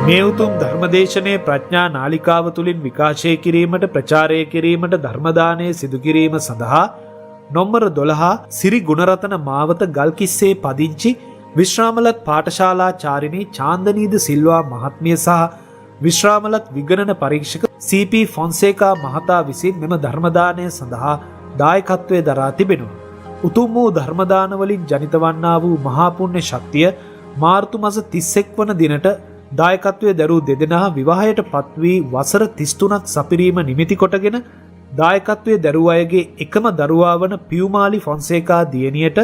මේ උතුම් ධර්මදේශනයේ ප්‍රඥා නාලිකාව තුලින් විකාශය කිරීමට ප්‍රචාරය කිරීමට ධර්මදානය සිදු කිරීම සඳහා නොම්බර 12 සිරි ගුණරතන මාවත ගල්කිස්සේ පදිංචි විශ්‍රාමලත් පාඨශාලාචාරිණී චාන්දනීද සිල්වා මහත්මිය සහ විශ්‍රාමලත් විගණන පරීක්ෂක සී.පී. ෆොන්සේකා මහතා විසින් මෙම ධර්මදානය සඳහා දායකත්වයේ දරා තිබෙනවා. උතුම් වූ ධර්මදාන වලින් ජනිත වන්නා වූ මහා පුණ්‍ය ශක්තිය මාර්තු මාස 31 වන දිනට දායකත්වයේ දරූ දෙදෙනා විවාහයට පත් වී වසර 33ක් සපිරීම නිමිති කොටගෙන දායකත්වයේ දරූ අයගේ එකම දරුවා වන පියුමාලි ෆොන්සේකා දියණියට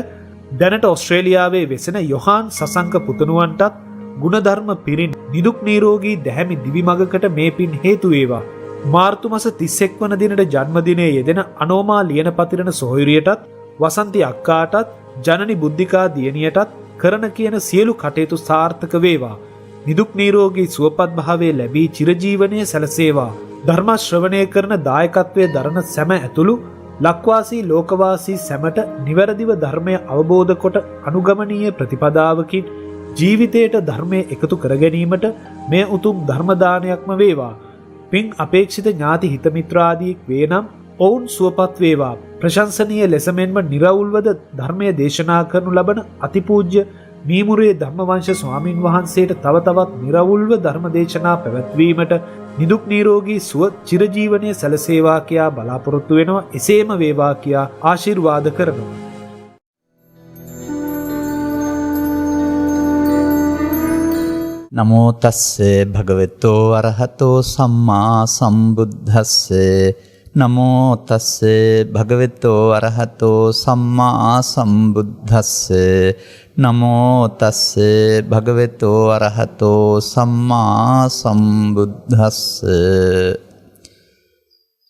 දැනට ඕස්ට්‍රේලියාවේ වෙසෙන යොහාන් සසංක පුතණුවන්ටත් ගුණධර්ම පිරින් නිදුක් නිරෝගී දැහැමි දිවි මඟකට මේ පින් හේතු වේවා. මාර්තු මාස 31 වන දිනට ජන්මදිනයේ යෙදෙන අනෝමා ලියනපතිරණ සොහොයුරියටත් වසන්ති අක්කාටත් ජනනි බුද්ධිකා දියණියටත් කරන කියන සියලු කටයුතු සාර්ථක වේවා. නිදුක් නිරෝගී සුවපත් භාවයේ ලැබී චිරජීවනයේ සැලසේවා. ධර්ම ශ්‍රවණය කරන දායකත්වයේ දරන සැම ඇතුළු ලක්වාසී ලෝකවාසී සැමට නිවැරදිව ධර්මය අවබෝධ කොට අනුගමනීය ප්‍රතිපදාවකින් ජීවිතයට ධර්මය එකතු කර ගැනීමට මේ උතුම් ධර්ම දානයක්ම වේවා. පින් අපේක්ෂිත ඥාති හිත මිත්‍රාදීක් වේ නම් ඔවුන් සුවපත් වේවා. ප්‍රශංසනීය ලෙස මෙන්ම නිරවුල්වද ධර්මයේ දේශනා කරනු ලබන අතිපූජ්‍ය මීමුරේ ධම්මවංශ ස්වාමින් වහන්සේට තව තවත් නිරවුල්ව ධර්ම දේශනා පැවැත්වීමට නිදුක් නිරෝගී සුව චිරජීවනයේ සැලසේවා කියා බලාපොරොත්තු වෙනවා. එසේම වේවා කියා ආශිර්වාද කරනවා. නමෝ තස්සේ භගවතෝ අරහතෝ සම්මා සම්බුද්දස්සේ නමෝ තස්සේ භගවතෝ අරහතෝ සම්මා සම්බුද්දස්සේ නමෝ තස්සේ භගවතෝ අරහතෝ සම්මා සම්බුද්දස්සේ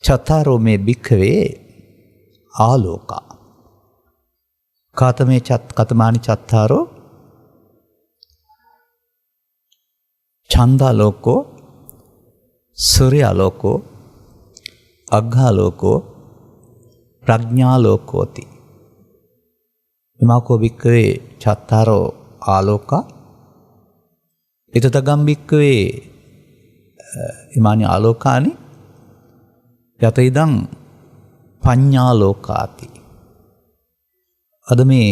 චතරෝ මේ භික්ඛවේ ආලෝකා කාතමේ කතමානි චත්තාරෝ ඡන්දාලෝකෝ සූර්යාලෝකෝ අග්ඝාලෝකෝ ප්‍රඥාලෝකෝති ඉමාකෝ භික්ඛවේ චත්තාරෝ ආලෝකා ඊතතගම් භික්ඛවේ ඉමානි ආලෝකානි යත ඉදං පඤ්ඤාලෝකාති. අද මේ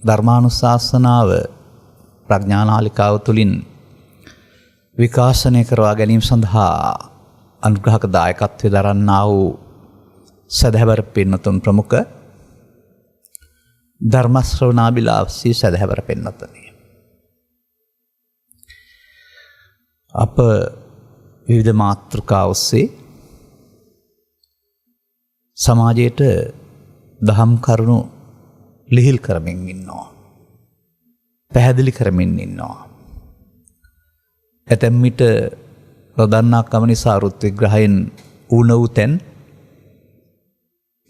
ධර්මානුශාසනාව ප්‍රඥානාලිකාව තුලින් විකාශනය කරවා ගැනීම සඳහා අනුග්‍රහක දායකත්වයේ දරන්නා වූ සදහැවර පින්නතුන් ප්‍රමුඛ ධර්ම ශ්‍රවණාබිලාෂී සදහැවර පින්නතුනි, අප විවිධ මාතෘකා ඔස්සේ සමාජයට දහම් කරුණු ලිහිල් කරමින් ඉන්නවා, පැහැදිලි කරමින් ඉන්නවා. ඇතැම් විට නොදන්නා කම නිසා අරුත් විග්‍රහයෙන් ඌන වූ තැන්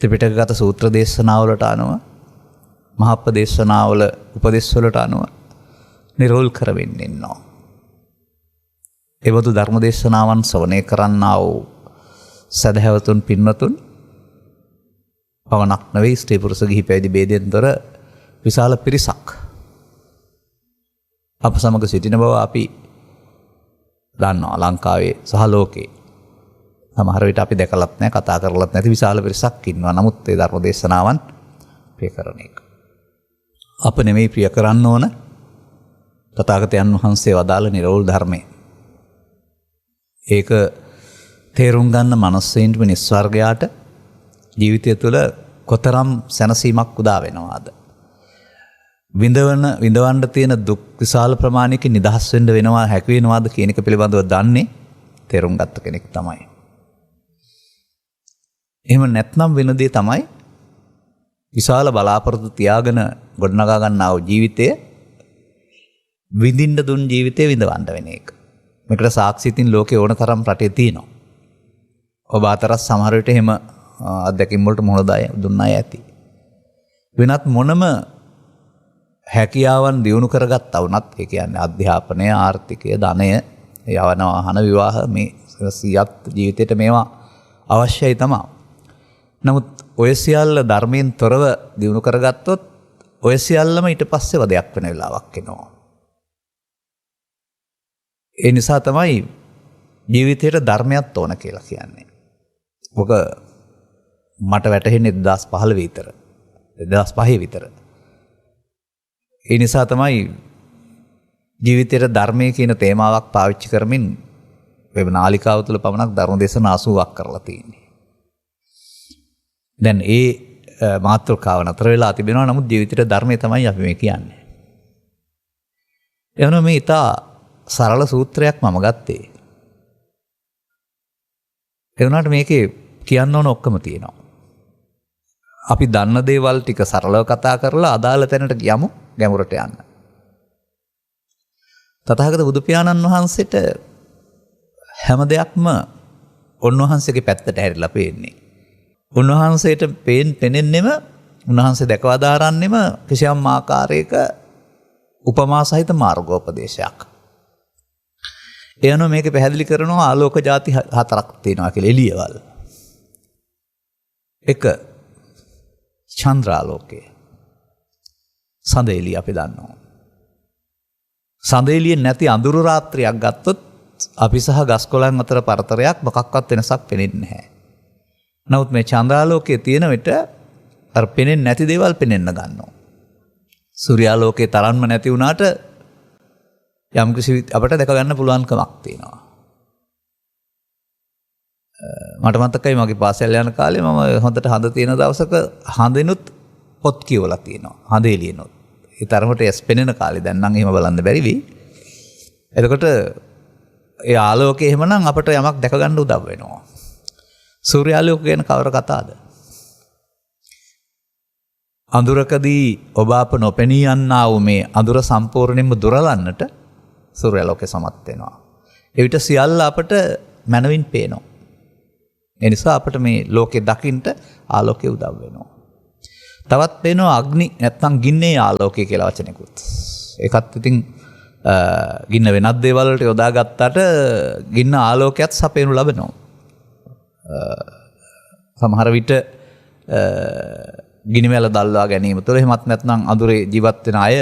ත්‍රිපිටකගත සූත්‍ර දේශනාවලට අනුව මහප්පදේශනාවල උපදේශවලට අනුව නිරෝල් කරමින් ඉන්නවා. එබඳු ධර්ම දේශනාවන් ශ්‍රවණය කරන්නා වූ සදහැවතුන් පින්වතුන් පවණක් නෙවෙයි, ස්ත්‍රී පුරුෂ ගිහි පැවිදි ભેදයෙන් තොර විශාල පිරිසක් අප සමග සිටින බව අපි දන්නවා. ලංකාවේ සහ ලෝකේ සමහර විට අපි දැකලත් නැහැ, කතා කරලත් නැති විශාල පිරිසක් ඉන්නවා. නමුත් ඒ ධර්ම දේශනාවන් ප්‍රිය කරන එක අප නෙමෙයි ප්‍රිය කරන්න ඕන තථාගතයන් වහන්සේ වදාළ නිරෝල් ධර්මය. ඒක තේරුම් ගන්න මනුස්සයින්ට නිස්වර්ගයාට ජීවිතය තුළ කොතරම් සැනසීමක් උදා වෙනවාද, විඳවන්න තියෙන දුක් විශාල ප්‍රමාණයකින් නිදහස් වෙන්න වෙනවා හැකි වෙනවාද කියන එක පිළිබඳව දන්නේ තේරුම් ගත්ත කෙනෙක් තමයි. එහෙම නැත්නම් වෙන දේ තමයි විශාල බලාපොරොත්තු තියාගෙන ගොඩනගා ගන්නා වූ ජීවිතය විඳින්න දුන් ජීවිතය විඳවන්න වෙන එක. මේකට සාක්ෂි ඉතින් ලෝකේ ඕන තරම් රටේ තියෙනවා. ඔබ අතර සමහර විට එහෙම අත්දැකීම් වලට මොහොත දුන්න අය ඇති. වෙනත් මොනම හැකියාවන් දියුණු කරගත්තා වුණත්, ඒ කියන්නේ අධ්‍යාපනය, ආර්ථිකය, ධනය, යවන වාහන, විවාහ, මේ සියත් ජීවිතේට මේවා අවශ්‍යයි තමයි. නමුත් ඔය සියල්ල ධර්මයෙන් තොරව දියුණු කරගත්තොත් ඔය සියල්ලම ඊට පස්සේ වදයක් වෙන වෙලාවක් එනවා. ඒ නිසා තමයි ජීවිතයට ධර්මයක් ඕන කියලා කියන්නේ. ඔක මට වැටහෙන්නේ 2015 විතර. 2005 විතර. ඒ නිසා තමයි ජීවිතයට ධර්මයේ කියන තේමාවක් පාවිච්චි කරමින් වෙබ් නාලිකාව තුළ පමණක් ධර්ම දේශනා 80ක් කරලා තියෙන්නේ. දැන් ඒ මාතෘකාව නතර වෙලා තිබෙනවා. නමුත් ජීවිතයට ධර්මයේ තමයි අපි මේ කියන්නේ. එවනම් මේ ඉතා සරල සූත්‍රයක් මම ගත්තේ. ඒ වුණාට මේකේ කියන්න ඕන ඔක්කොම තියෙනවා. අපි දන්න දේවල් ටික සරලව කතා කරලා අදාළ තැනට යමු ගැඹුරට යන්න. තථාගත බුදු පියාණන් වහන්සේට හැම දෙයක්ම උන්වහන්සේගේ පැත්තට හැරිලා පේන්නේ. උන්වහන්සේට පෙනෙන්නෙම උන්වහන්සේ දැකවදාරන්නෙම කිසියම් ආකාරයක උපමා සහිත මාර්ගෝපදේශයක්. එයන මේක පැහැදිලි කරනවා ආලෝක ಜಾති 4ක් තියෙනවා කියලා එළියවල්. 1 චන්ද්‍රාලෝකය. සඳ එළිය අපි දන්නවා. සඳ එළිය නැති අඳුරු රාත්‍රියක් ගත්තොත් අපි සහ ගස් කොළන් අතර පරතරයක් මොකක්වත් වෙනසක් පෙනෙන්නේ නැහැ. නමුත් මේ චන්ද්‍රාලෝකයේ තියෙන විට අර පෙනෙන්නේ නැති දේවල් පෙනෙන්න ගන්නවා. සූර්යාලෝකයේ තරම්ම නැති වුණාට යම් කිසි අපට දැක ගන්න පුළුවන්කමක් තියෙනවා. මට මතකයි මගේ පාසල් යන කාලේ මම හොඳට හඳ තියෙන දවසක හඳිනුත් පොත් කියවලා තියෙනවා. හඳ එළියනොත්. ඒ තරමට ඇස් පෙනෙන කාලේ දැන් නම් එහෙම බලන්න බැරි වෙයි. එතකොට ඒ ආලෝකය එහෙමනම් අපට යමක් දැක ගන්න උදව් වෙනවා. සූර්යාලෝකය ගැන කවර කතාවද? අඳුරකදී ඔබ අප නොපෙනී යන්නා වූ මේ අඳුර සම්පූර්ණයෙන්ම දුරලන්නට සූර්යාලෝකය සමත් වෙනවා. එවිට සියල්ල අපට මනවින් පේනවා. ඒ නිසා අපට මේ ලෝකේ දකින්න ආලෝකය උදව් වෙනවා. තවත් පේනවා අග්නි නැත්නම් ගින්නේ ආලෝකය කියලා වචනයකුත්. ඒකත් ඉතින් ගින්න වෙනත් දේවල් වලට යොදා ගත්තට ගින්න ආලෝකයක් සපයනු ලබනවා. සමහර විට ගිනිමැල දල්වා ගැනීම තුළ එහෙමත් නැත්නම් අඳුරේ ජීවත් වෙන අය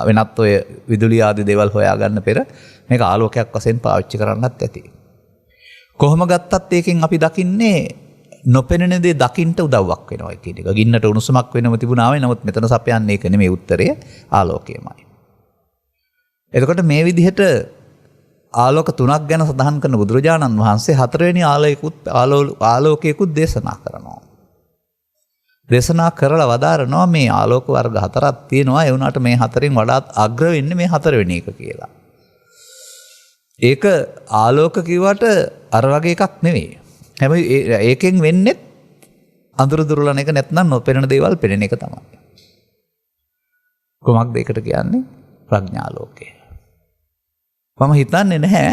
වෙනත් ඔය විදුලි ආදී දේවල් හොයාගන්න පෙර මේක ආලෝකයක් වශයෙන් පාවිච්චි කරන්නත් ඇති. කොහොම ගත්තත් ඒකෙන් අපි දකින්නේ නොපෙනෙන දේ දකින්න උදව්වක් වෙනවා කියන එක. ගින්නට උණුසුමක් වෙනම තිබුණා වෙයි. නමුත් මෙතන සපයන්නේ ඒක නෙමෙයි උත්තරය ආලෝකයමයි. එතකොට මේ විදිහට ආලෝක තුනක් ගැන සඳහන් කරන බුදුරජාණන් වහන්සේ හතරවෙනි ආලෝකයකුත් දේශනා කරනවා. දේශනා කරලා වදාරනවා මේ ආලෝක වර්ග 4ක් තියෙනවා. ඒ වුණාට මේ හතරෙන් වඩාත් අග්‍ර වෙන්නේ මේ හතරවෙනි එක කියලා. ඒක ආලෝක කිව්වට අර වගේ එකක් නෙවෙයි. හැබැයි ඒකෙන් වෙන්නේ අඳුර දුරලන එක නැත්නම් නොපෙනෙන දේවල් පෙනෙන එක තමයි. කොහොමද ඒකට කියන්නේ? ප්‍රඥාලෝකය. මම හිතන්නේ නැහැ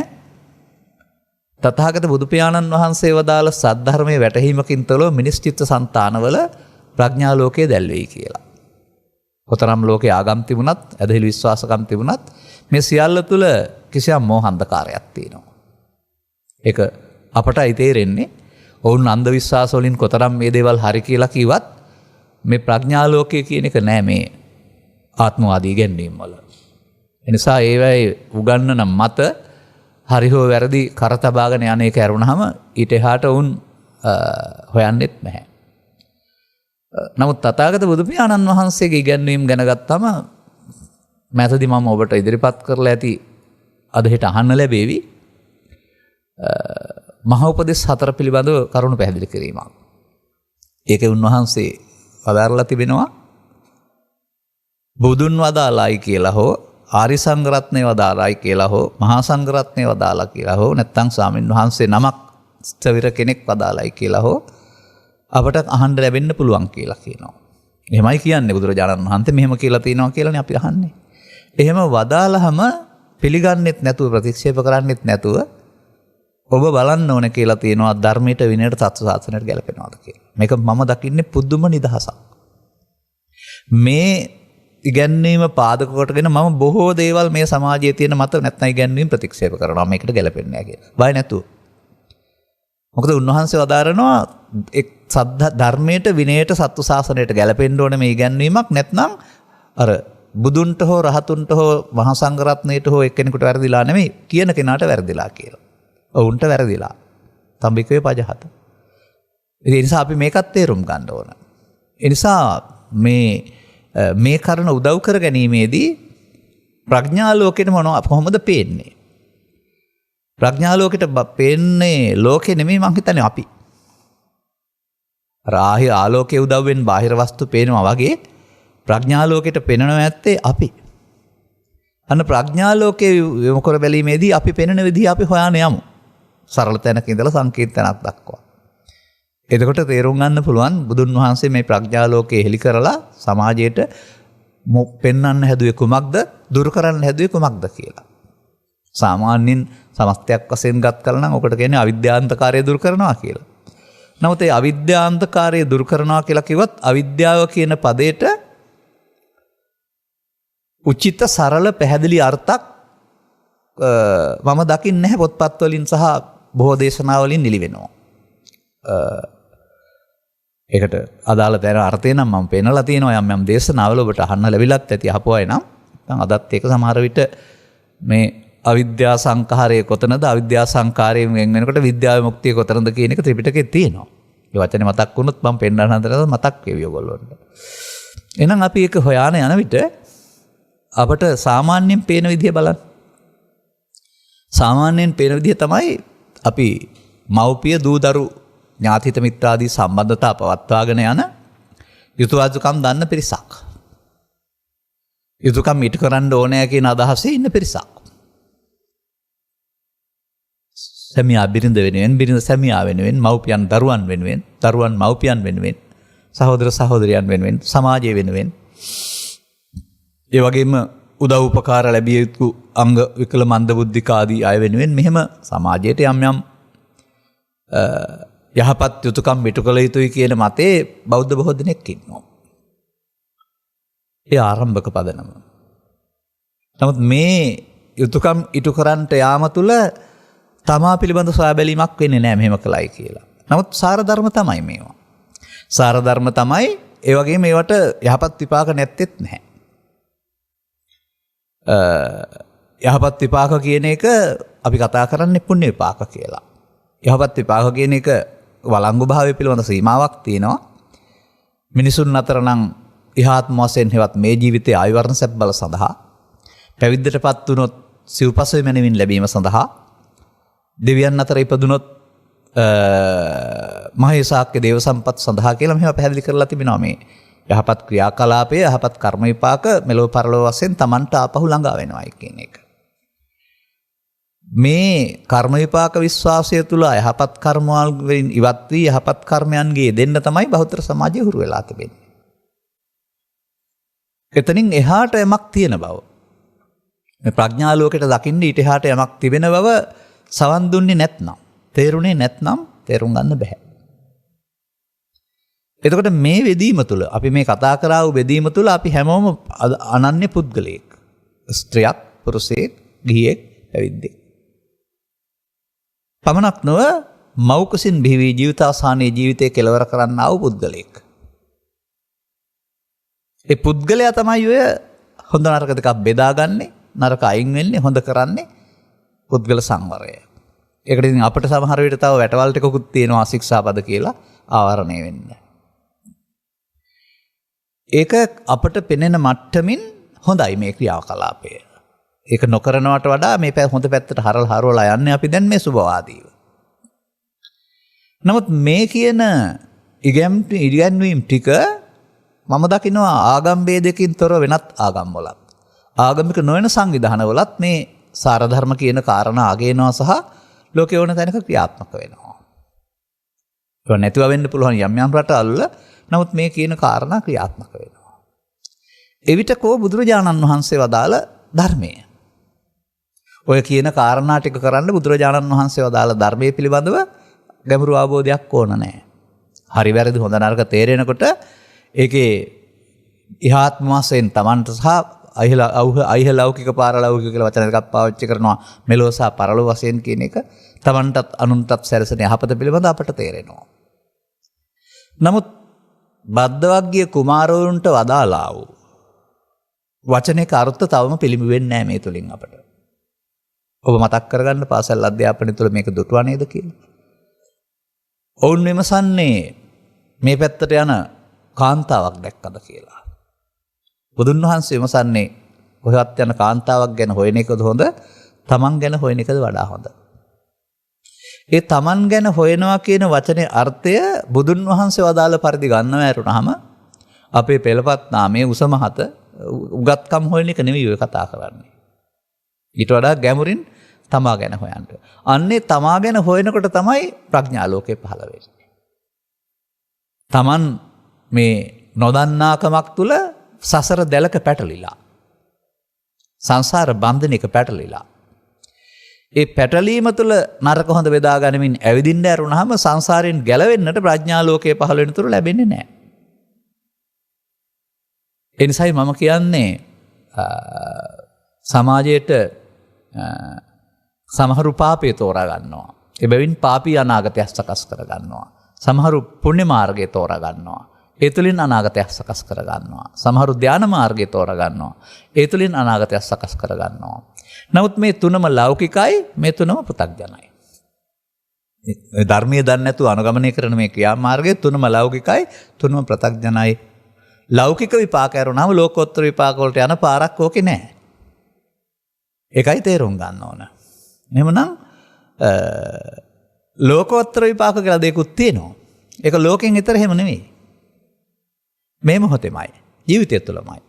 තථාගත බුදු පියාණන් වහන්සේ වදාළ සද්ධර්මයේ වැටහීමකින් තොරව මිනිස් චිත්ත සංතානවල ප්‍රඥාලෝකය දැල්වෙයි කියලා. කොතරම් ලෝකේ ආගම් තිබුණත්, ඇදහිලි විශ්වාසකම් තිබුණත් මේ සියල්ල තුල කිසියම් මෝහන්ධකාරයක් තියෙනවා. ඒක අපටයි තේරෙන්නේ. ඔවුන් අන්ධ විශ්වාස වලින් කොතරම් මේ දේවල් හරි කියලා කිව්වත් මේ ප්‍රඥාලෝකය කියන එක නෑ මේ ආත්මවාදී ඉගැන්වීම් වල. එනිසා ඒවයි උගන්නන මත හරි හෝ වැරදි කරතබාගෙන යන එක ඇරුණාම ඊට එහාට උන් හොයන්නෙත් නැහැ. නමුත් තථාගත බුදු පියාණන් වහන්සේගේ ඉගැන්වීම් ගැන ගත්තම මෑතදී මම ඔබට ඉදිරිපත් කරලා ඇති අද හෙට අහන්න ලැබෙවි. මහා උපදේශ 4 පිළිබඳව කරුණු පැහැදිලි කිරීමක්. ඒකේ උන්වහන්සේ වදාරලා තිබෙනවා බුදුන් වදාළයි කියලා හෝ ආරි සංඝරත්නය වදාළයි කියලා හෝ මහා සංඝරත්නය වදාලා කියලා හෝ නැත්නම් ස්වාමීන් වහන්සේ නමක් ස්ථවිර කෙනෙක් වදාළයි කියලා හෝ අපට අහන්න ලැබෙන්න පුළුවන් කියලා කියනවා. එහෙමයි කියන්නේ බුදුරජාණන් වහන්සේ මෙහෙම කියලා තියෙනවා කියලානේ අපි අහන්නේ. එහෙම වදාළාම පිළිගන්නෙත් නැතුව ප්‍රතික්ෂේප කරන්නෙත් නැතුව ඔබ බලන්න ඕන කියලා තියෙනවා ධර්මයට විනයට තත්ත්ව සාසනයට ගැලපෙනවද කියලා. මේක මම දකින්නේ පුදුම නිදහසක්. මේ ඉගැන්වීම පාදක කොටගෙන මම බොහෝ දේවල් මේ සමාජයේ තියෙන මත නැත්නම් ඉගැන්වීම් ප්‍රතික්ෂේප කරනවා මේකට ගැලපෙන්නේ නැහැ කියලා. බය නැතුව. මොකද උන්වහන්සේ වදාරනවා එක් ධර්මයට විනයට සත්තු ශාසනයට ගැලපෙන්න ඕනේ මේ ඉගැන්වීමක් නැත්නම් අර බුදුන්ට හෝ රහතුන්ට හෝ මහා සංඝරත්නයට හෝ එක්කෙනෙකුට වැරදිලා නෙමෙයි කියන කෙනාට වැරදිලා කියලා. ඔවුන්ට වැරදිලා. තම්බිකවේ පජහත. ඒ නිසා අපි මේකත් තේරුම් ගන්න ඕන. ඒ නිසා මේ කරන උදව් කර ගැනීමේදී ප්‍රඥා ලෝකෙට කොහොමද පේන්නේ? ප්‍රඥා ලෝකෙට පේන්නේ ලෝකෙ නෙමෙයි මං හිතන්නේ අපි. රාහි ආලෝකයේ උදව්වෙන් බාහිර වස්තු පේනවා වගේ ප්‍රඥා ලෝකෙට පෙනෙනවා ඇත්තේ අපි. අන්න ප්‍රඥා ලෝකයේ යොමු කර බැලීමේදී අපි පෙනෙන විදිහ අපි හොයන්න යමු. සරල තැනක ඉඳලා සංකීර්ණ තැනක් දක්වා. එතකොට තේරුම් ගන්න පුළුවන් බුදුන් වහන්සේ මේ ප්‍රඥා ලෝකයේ හෙළි කරලා සමාජයට පෙන්වන්න හැදුවේ කුමක්ද? දුරු කරන්න හැදුවේ කුමක්ද කියලා. සාමාන්‍යයෙන් සමස්තයක් වශයෙන් ගත් කල නම් ඔකට කියන්නේ අවිද්‍යාන්තකාරය දුරු කරනවා කියලා. නමුත් ඒ අවිද්‍යාන්තකාරය දුරු කරනවා කියලා කිව්වත් අවිද්‍යාව කියන පදයට උචිත සරල පැහැදිලි අර්ථයක් මම දකින්නේ නැහැ පොත්පත් වලින් සහ බොහෝ දේශනා වලින් නිලිවෙනවා. ඒකට අදාළ තැන අර්ථය නම් මම පෙන්නලා තියෙනවා යම් දේශනාවල ඔබට අහන්න ලැබිලත් ඇති අහපුවයි නම්. නැත්නම් අදත් ඒක සමහර විට මේ අවිද්‍යා සංඛාරය කොතනද අවිද්‍යා සංඛාරයෙන් වෙන වෙනකොට විද්‍යාවේ මුක්තිය කොතනද කියන එක ත්‍රිපිටකයේ තියෙනවා. ඒ වචනේ මතක් වුණොත් මම පෙන්නන හතරට මතක් වෙවි ඔයගොල්ලන්ට. එහෙනම් අපි ඒක හොයාන යන විට අපට සාමාන්‍යයෙන් පේන විදිය බලන්න. සාමාන්‍යයෙන් පේන විදිය තමයි අපි මව්පිය දූ දරු ඥාතිත මිත්‍රාදී සම්බන්ධතා පවත්වාගෙන යන යුතුයකම් දන්න පිරිසක්. යුතුයකම් ඉටු කරන්න ඕනෑ කියන අදහසේ ඉන්න පිරිසක්. සැමියා බිරිඳ වෙනුවෙන්, බිරිඳ සැමියා වෙනුවෙන්, මව්පියන් දරුවන් වෙනුවෙන්, දරුවන් මව්පියන් වෙනුවෙන්, සහෝදර සහෝදරියන් වෙනුවෙන්, සමාජය වෙනුවෙන්, ඒ වගේම උදව් උපකාර ලැබිය යුතු අංග විකල මන්ද බුද්ධික ආදී අය වෙනුවෙන් මෙහෙම සමාජයට යම් යහපත් යුතුයකම් ඉටු කළ යුතුයි කියන මතේ බෞද්ධ බොහෝ දෙනෙක් ඉන්නවා. ඒ ආරම්භක පදනම. නමුත් මේ යුතුයකම් ඉටු කරන්නට යාම තුළ තමා පිළිබඳ සොයා බැලීමක් වෙන්නේ නැහැ මෙහෙම කළයි කියලා. නමුත් සාර ධර්ම තමයි මේවා. සාර ධර්ම තමයි ඒ වගේ මේවට යහපත් විපාක නැත්තේත් නැහැ. යහපත් විපාක කියන එක අපි කතා කරන්නේ පුණ්‍ය විපාක කියලා. යහපත් විපාක කියන එක වළංගු භාවය පිළිබඳ සීමාවක් තියෙනවා. මිනිසුන් අතර නම් ඉහාත්ම වශයෙන් හෙවත් මේ ජීවිතයේ ආයු වර්ණ සැප බල සඳහා පැවිද්දටපත් වුණොත් සිව්පසෙ මැනවින් ලැබීම සඳහා දෙවියන් අතර ඉපදුනොත් මහේසාක්‍ය දේව සම්පත් සඳහා කියලා මෙහෙම පැහැදිලි කරලා තිබෙනවා මේ යහපත් ක්‍රියාකලාපය යහපත් කර්ම විපාක මෙලොව පරලොව වශයෙන් Tamanට ආපහු ළඟා වෙනවායි කියන එක. මේ කර්ම විපාක විශ්වාසය තුල යහපත් කර්ම වලින් ඉවත් වී යහපත් කර්මයන්ගේ දෙන්න තමයි බහුතර සමාජය හුරු වෙලා තිබෙන්නේ. එතනින් එහාට යමක් තියෙන බව. මේ ප්‍රඥා ලෝකයට දකින්න ඊට එහාට යමක් තිබෙන බව සවන් දුන්නේ නැත්නම්, තේරුනේ නැත්නම් තේරුම් ගන්න බෑ. එතකොට මේ වෙදීම තුළ අපි මේ කතා කරා වූ වෙදීම තුළ අපි හැමෝම අනන්‍ය පුද්ගලයෙක්. ස්ත්‍රියක්, පුරුෂයෙක්, ගිහියෙක්, පැවිද්දෙක්. පමණක් නොව මෞකසින් බිහි ජීවිතාසානයේ ජීවිතය කෙලවර කරන්න ආව පුද්ගලයෙක්. ඒ පුද්ගලයා තමයි ඔය හොඳ නරක දෙකක් බෙදාගන්නේ, නරක අයින් වෙන්නේ, හොඳ කරන්නේ පුද්ගල සංවරය. ඒකට ඉතින් අපිට සමහර විට තව වැටවල් ටිකකුත් තියෙනවා ශික්ෂාපද කියලා ආවරණය වෙන්න. ඒක අපට පෙනෙන මට්ටමින් හොඳයි මේ ක්‍රියාකලාපය. ඒක නොකරනවට වඩා මේ හොඳ පැත්තට හරවලා යන්නේ අපි දැන් මේ සුභවාදීව. නමුත් මේ කියන ඉගැන්වීම් ටික මම දකිනවා ආගම් ભેදකින් තොර වෙනත් ආගම්වලත් ආගමික නොවන සංවිධානවලත් මේ සාරධර්ම කියන කාරණා අගයනවා සහ ලෝකේ ඕන තැනක ක්‍රියාත්මක වෙනවා. ඒක නැතුව වෙන්න පුළුවන් යම් යම් රටවල. නමුත් මේ කියන කාරණා ක්‍රියාත්මක වෙනවා. එවිට කෝ බුදුරජාණන් වහන්සේ වදාළ ධර්මය. ඔය කියන කාරණා ටික කරන්න බුදුරජාණන් වහන්සේ වදාළ ධර්මයේ පිළිබඳව ගැඹුරු අවබෝධයක් ඕන නැහැ. හරි වැරදි හොඳ නරක තේරෙනකොට ඒකේ ඉහාත්ම වශයෙන් Tamanට සහ අයිහලෞකික පාරලෞකික කියලා වචන දෙකක් පාවිච්චි කරනවා මෙලොව සහ පරලොව වශයෙන් කියන එක Tamanටත් අනුන්ටත් සැරසෙන යහපත පිළිබඳව අපට තේරෙනවා. නමුත් බද්ධවග්ගීය කුමාරවරුන්ට වදාලා වූ වචනයක අර්ථ තවම පිළිඹු වෙන්නේ නැහැ මේ තුලින් අපට. ඔබ මතක් කරගන්න පාසල් අධ්‍යාපනය තුළ මේක දුටුවා නේද කියලා. ඔවුන් විමසන්නේ මේ පැත්තට යන කාන්තාවක් දැක්කද කියලා. බුදුන් වහන්සේ විමසන්නේ කොහෙවත් යන කාන්තාවක් ගැන හොයන එකද හොඳ, තමන් ගැන හොයන එකද වඩා හොඳ? ඒ තමන් ගැන හොයනවා කියන වචනේ අර්ථය බුදුන් වහන්සේ වදාළ පරිදි ගන්නව ඇරුණාම අපේ පෙළපත් නාමයේ උසමහත උගත්කම් හොයන එක නෙවෙයි ඔය කතා කරන්නේ. ඊට වඩා ගැඹුරින් තමා ගැන හොයන්න. අන්නේ තමා ගැන හොයනකොට තමයි ප්‍රඥා ලෝකේ පහළ වෙන්නේ. තමන් මේ නොදන්නාකමක් තුල සසර දැලක පැටලිලා. සංසාර බන්ධනයක පැටලිලා. ඒ පැටලීම තුළ නරක හොඳ බෙදා ගනිමින් ඇවිදින්න ඇරුණාම සංසාරයෙන් ගැලවෙන්නට ප්‍රඥා ලෝකයේ පහළ වෙන තුරු ලැබෙන්නේ නැහැ. ඒ නිසායි මම කියන්නේ සමාජයට සමහරු පාපය තෝරා ගන්නවා. එබැවින් පාපී අනාගතයක් සකස් කර ගන්නවා. සමහරු පුණ්‍ය මාර්ගය තෝරා ගන්නවා. ඒ තුළින් අනාගතයක් සකස් කර ගන්නවා. සමහරු ධාන මාර්ගය තෝරා ගන්නවා. ඒ තුළින් අනාගතයක් සකස් කර ගන්නවා. නමුත් මේ තුනම ලෞකිකයි, මේ තුනම පෘථග්ජනයි. ධර්මයේ දන්නේ නැතුව අනුගමනය කරන මේ ක්‍රියාමාර්ගයේ තුනම ලෞකිකයි, තුනම පෘථග්ජනයි. ලෞකික විපාක ඇරුණාම ලෝකෝත්තර විපාක වලට යන පාරක් ඕකේ නැහැ. ඒකයි තේරුම් ගන්න ඕන. එහෙමනම් ලෝකෝත්තර විපාක කියලා දෙයක්ත් තියෙනවා. ඒක ලෝකෙන් ඈතර හැම නෙවෙයි. මේ මොහොතේමයි, ජීවිතය තුළමයි.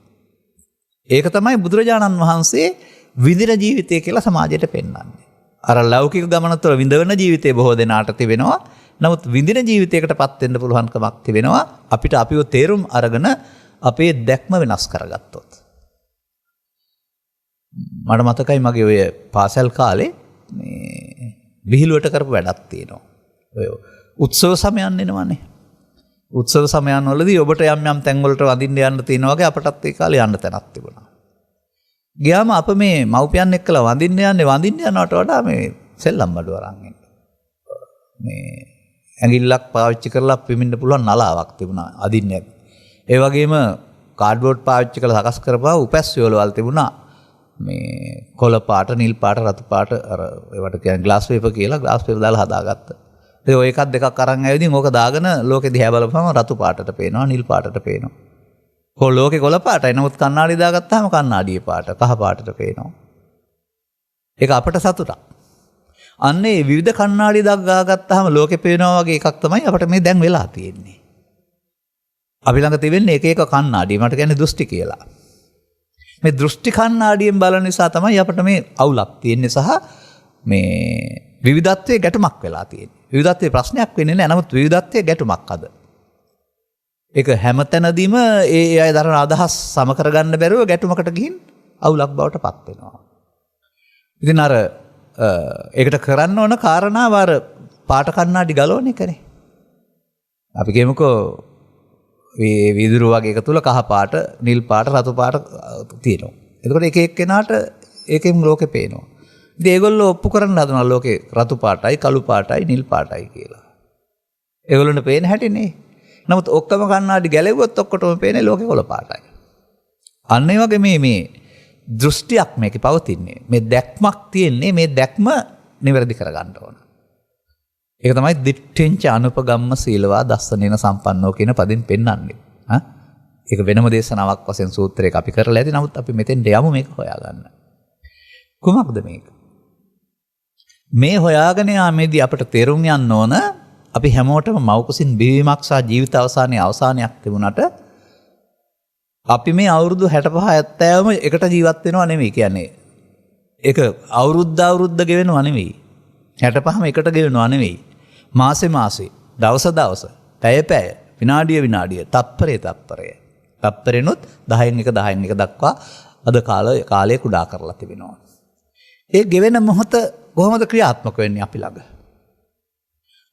ඒක තමයි බුදුරජාණන් වහන්සේ විඳින ජීවිතය කියලා සමාජයට පෙන්වන්නේ. අර ලෞකික ගමන තුළ විඳවන ජීවිතේ බොහෝ දෙනාට තිබෙනවා. නමුත් විඳින ජීවිතයකටපත් වෙන්න පුළුවන්කමක් තිබෙනවා අපිට අපිව තේරුම් අරගෙන අපේ දැක්ම වෙනස් කරගත්තොත්. මට මතකයි මගේ ඔය පාසල් කාලේ මේ විහිළුවට කරපු වැඩක් තියෙනවා. ඔය උත්සව සමයන් එනවනේ. උත්සව සමයන් වලදී ඔබට යම් යම් තැන් වලට වඳින්න යන්න තියෙනවා වගේ අපටත් ඒ කාලේ යන්න තැනක් තිබුණා. ගියාම අප මේ මව්පියන් එක්කලා වඳින්න යනවට වඩා මේ සෙල්ලම් බඩුව අරන් එන්න. මේ ඇඟිල්ලක් පාවිච්චි කරලා පිමින්න පුළුවන් නලාවක් තිබුණා අදින්න. ඒ වගේම කාඩ්බෝඩ් පාවිච්චි කරලා සකස් කරපුවා උපැස් වලවල් තිබුණා. මේ කොළ පාට, නිල් පාට, රතු පාට අර ඒවට කියන්නේ ග්ලාස් පේපර් කියලා ග්ලාස් පේපර් දාලා හදාගත්තා. ඒ ඔය එකක් දෙකක් අරන් ඇවිදින් ඕක දාගෙන ලෝකෙ දිහා බලපුවම රතු පාටට පේනවා, නිල් පාටට පේනවා. ලෝකෙ කොළ පාටයි. නමුත් කණ්ණාඩි දාගත්තාම කණ්ණාඩියේ පාට කහ පාටට පේනවා. ඒක අපට සතුටක්. අන්නේ විවිධ කණ්ණාඩි දාගත්තාම ලෝකෙ පේනවා වගේ එකක් තමයි අපට මේ දැන් වෙලා තියෙන්නේ. අපි ළඟ තිබෙන්නේ එක එක කණ්ණාඩි. මට කියන්නේ දෘෂ්ටි කියලා. මේ දෘෂ්ටි කණ්ණාඩියෙන් බලන නිසා තමයි අපට මේ අවුලක් තියෙන්නේ සහ මේ විවිධත්වයේ ගැටුමක් වෙලා තියෙන්නේ. විවිධත්වයේ ප්‍රශ්නයක් වෙන්නේ නැහැ. නමුත් විවිධත්වයේ ගැටුමක් අද. ඒක හැමතැනදීම ඒ අය දරන අදහස් සම කරගන්න බැරුව ගැටුමකට ගිහින් අවුලක් බවට පත් වෙනවා. ඉතින් අර ඒකට කරන්න ඕන කාරණාව අර පාට කණ්ණාඩි ගලවන එකනේ. අපි කියමුකෝ මේ විදුරු වගේ එක තුල කහ පාට, නිල් පාට, රතු පාට තියෙනවා. එතකොට එක එක්කෙනාට ඒකෙන් ලෝකේ පේනවා. ඉතින් ඒගොල්ලෝ ඔප්පු කරන්න හදනවා ලෝකේ රතු පාටයි, කළු පාටයි, නිල් පාටයි කියලා. ඒගොල්ලන්ට පේන හැටිනේ. නමුත් ඔක්කොම කණ්ණාඩි ගැලෙව්වොත් ඔක්කොටම පේන්නේ ලෝකේ කොළ පාටයි. අන්න ඒ වගේ මේ දෘෂ්ටියක් මේකේ පවතින්නේ. මේ දැක්මක් තියෙන්නේ. මේ දැක්ම නිවැරදි කරගන්න ඕන. ඒක තමයි දිට්ඨෙන්ච අනුපගම්ම සීලවා දස්සනේන සම්පන්නෝ කියන පදෙන් පෙන්වන්නේ. ඒක වෙනම දේශනාවක් වශයෙන් සූත්‍රයක අපි කරලා ඇති. නමුත් අපි මෙතෙන්ට යමු මේක හොයාගන්න. කොහොමද මේක? මේ හොයාගෙන යාමේදී අපිට තේරුම් යන්න ඕන අපි හැමෝටම මව්කුසින් බිවීමක් සහ ජීවිත අවසානයක් තිබුණාට අපි මේ අවුරුදු 65 70ම එකට ජීවත් වෙනවා නෙමෙයි කියන්නේ. ඒක අවුරුද්ද ගෙවෙනවා නෙමෙයි. 65ම එකට ගෙවෙනවා නෙමෙයි. මාසේ දවස පැය විනාඩිය තප්පරෙනුත් 10න් එක දක්වා අද කාලය කුඩා කරලා තිබෙනවා. ඒ ගෙවෙන මොහොත කොහොමද ක්‍රියාත්මක වෙන්නේ අපි ළඟ?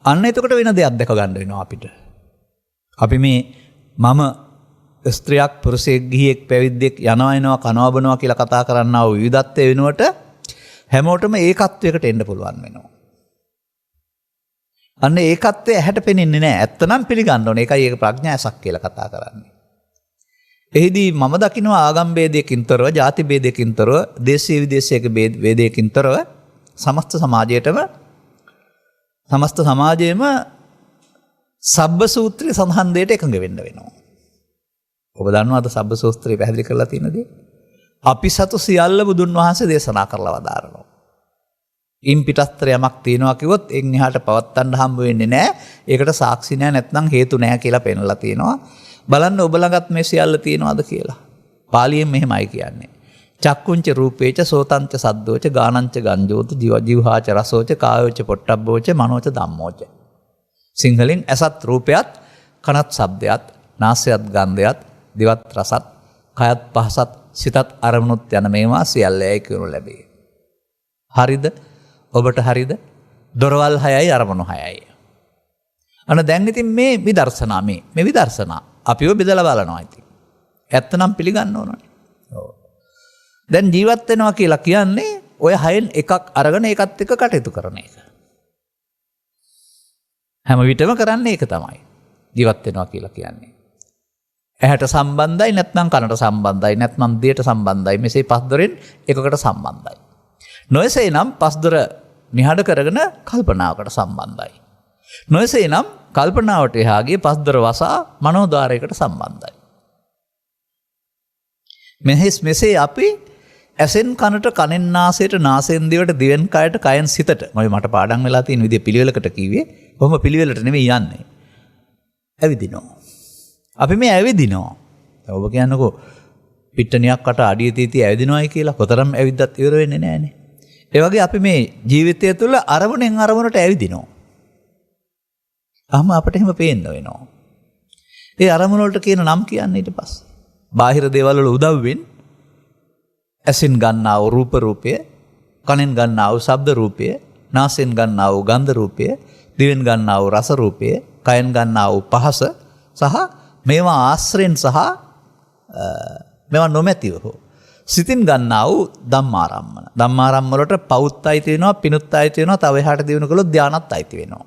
අන්න එතකොට වෙන දෙයක් දැක ගන්න වෙනවා අපිට. අපි මේ මම ස්ත්‍රියක්, පුරුෂයෙක්, ගිහියෙක්, පැවිද්දෙක් යනවා කනවා බොනවා කියලා කතා කරන්නා වූ විවිධත්වය වෙනුවට හැමෝටම ඒකත්වයකට එන්න පුළුවන් වෙනවා. අන්න ඒකත්වය ඇහැට පෙනෙන්නේ නැහැ. ඇත්තනම් පිළිගන්න ඕනේ. ඒකයි ඒක ප්‍රඥාසක් කියලා කතා කරන්නේ. එහිදී මම දකිනවා ආගම් ભેදයකින් තොරව, ಜಾති ભેදයකින් තොරව, දේශීය විදේශයක ભેදයකින් තොරව සමස්ත සමාජයේම සබ්බ සූත්‍රයේ සඳහන් දෙයට එකඟ වෙන්න වෙනවා. ඔබ දන්නවද සබ්බ සූත්‍රය පැහැදිලි කරලා තියෙන දේ? අපි සතු සියල්ල බුදුන් වහන්සේ දේශනා කරලා වදාරනවා. ඉන් පිටස්තර යමක් තියෙනවා කිව්වොත් එන් එහාට පවත්තන්න හම්බ වෙන්නේ නැහැ. ඒකට සාක්ෂි නැහැ, නැත්නම් හේතු නැහැ කියලා පෙන්නලා තියෙනවා. බලන්න ඔබ ළඟත් මේ සියල්ල තියෙනවද කියලා. පාලියෙන් මෙහෙමයි කියන්නේ. චක්කුංච රූපේච සෝතංච සද්දෝච ගානංච ගංජෝත ජීවහාච රසෝච කායෝච පොට්ටබ්බෝච මනෝච ධම්මෝච. සිංහලෙන් ඇසත් රූපයත්, කනත් ශබ්දයත්, නාසයත් ගන්ධයත්, දිවත් රසත්, කයත් පහසත්, සිතත් අරමුණුත් යන මේවා සියල්ලයි කියනු ලැබේ. හරිද? ඔබට හරිද? දොරවල් 6යි අරමුණු 6යි. අන්න දැන් ඉතින් මේ විදර්ශනා අපිව බෙදලා බලනවා ඉතින්. ඇත්තනම් පිළිගන්න ඕනනේ. ඔව්. දැන් ජීවත් වෙනවා කියලා කියන්නේ ඔය 6න් එකක් අරගෙන ඒකත් එක්ක කටයුතු කරන එක. හැම විටම කරන්නේ ඒක තමයි. ජීවත් වෙනවා කියලා කියන්නේ. ඇහැට සම්බන්ධයි, නැත්නම් කනට සම්බන්ධයි, නැත්නම් දියට සම්බන්ධයි. මෙසේ පස් දොරෙන් එකකට සම්බන්ධයි. නොයසේ නම් පස් දොර නිහඬ කරගෙන කල්පනාවකට සම්බන්ධයි. නොයසේ නම් කල්පනාවට එහාගේ පස් දොර වසා මනෝද්වාරයකට සම්බන්ධයි. මෙසේ අපි ඇසෙන් කනට, කනෙන් නාසයට, නාසයෙන් දිවට, දිවෙන් කයට, කයෙන් සිතට මට පාඩම් වෙලා තියෙන විදිය පිළිවෙලකට කිව්වේ. කොහොම පිළිවෙලට නෙමෙයි යන්නේ. ඇවිදිනවා. අපි මේ ඇවිදිනවා. ඔබ කියන්නකෝ පිට්ටනියක් කට අඩිය තීති ඇවිදිනවායි කියලා. කොතරම් ඇවිද්දත් ඉවර වෙන්නේ නැහනේ. ඒ වගේ අපි මේ ජීවිතය තුළ අරමුණෙන් අරමුණට ඇවිදිනවා. අපට එහෙම පේන්න වෙනවා. ඒ අරමුණ වලට කියන නම් කියන්නේ ඊට පස්සේ. බාහිර දේවල් වල උදව්වෙන් ඇසින් ගන්නා වූ රූප රූපය, කනෙන් ගන්නා වූ ශබ්ද රූපය, නාසයෙන් ගන්නා වූ ගන්ධ රූපය, දිවෙන් ගන්නා වූ රස රූපය, කයෙන් ගන්නා වූ පහස සහ මේවා ආශ්‍රයෙන් සහ මේවා නොමැතිව හෝ සිතින් ගන්නා වූ ධම්මාරම්මන. ධම්මාරම්මන වලට පවුත් අයිති වෙනවා, පිනුත් අයිති වෙනවා, තව එහාට දිනු කළොත් ධානත් අයිති වෙනවා.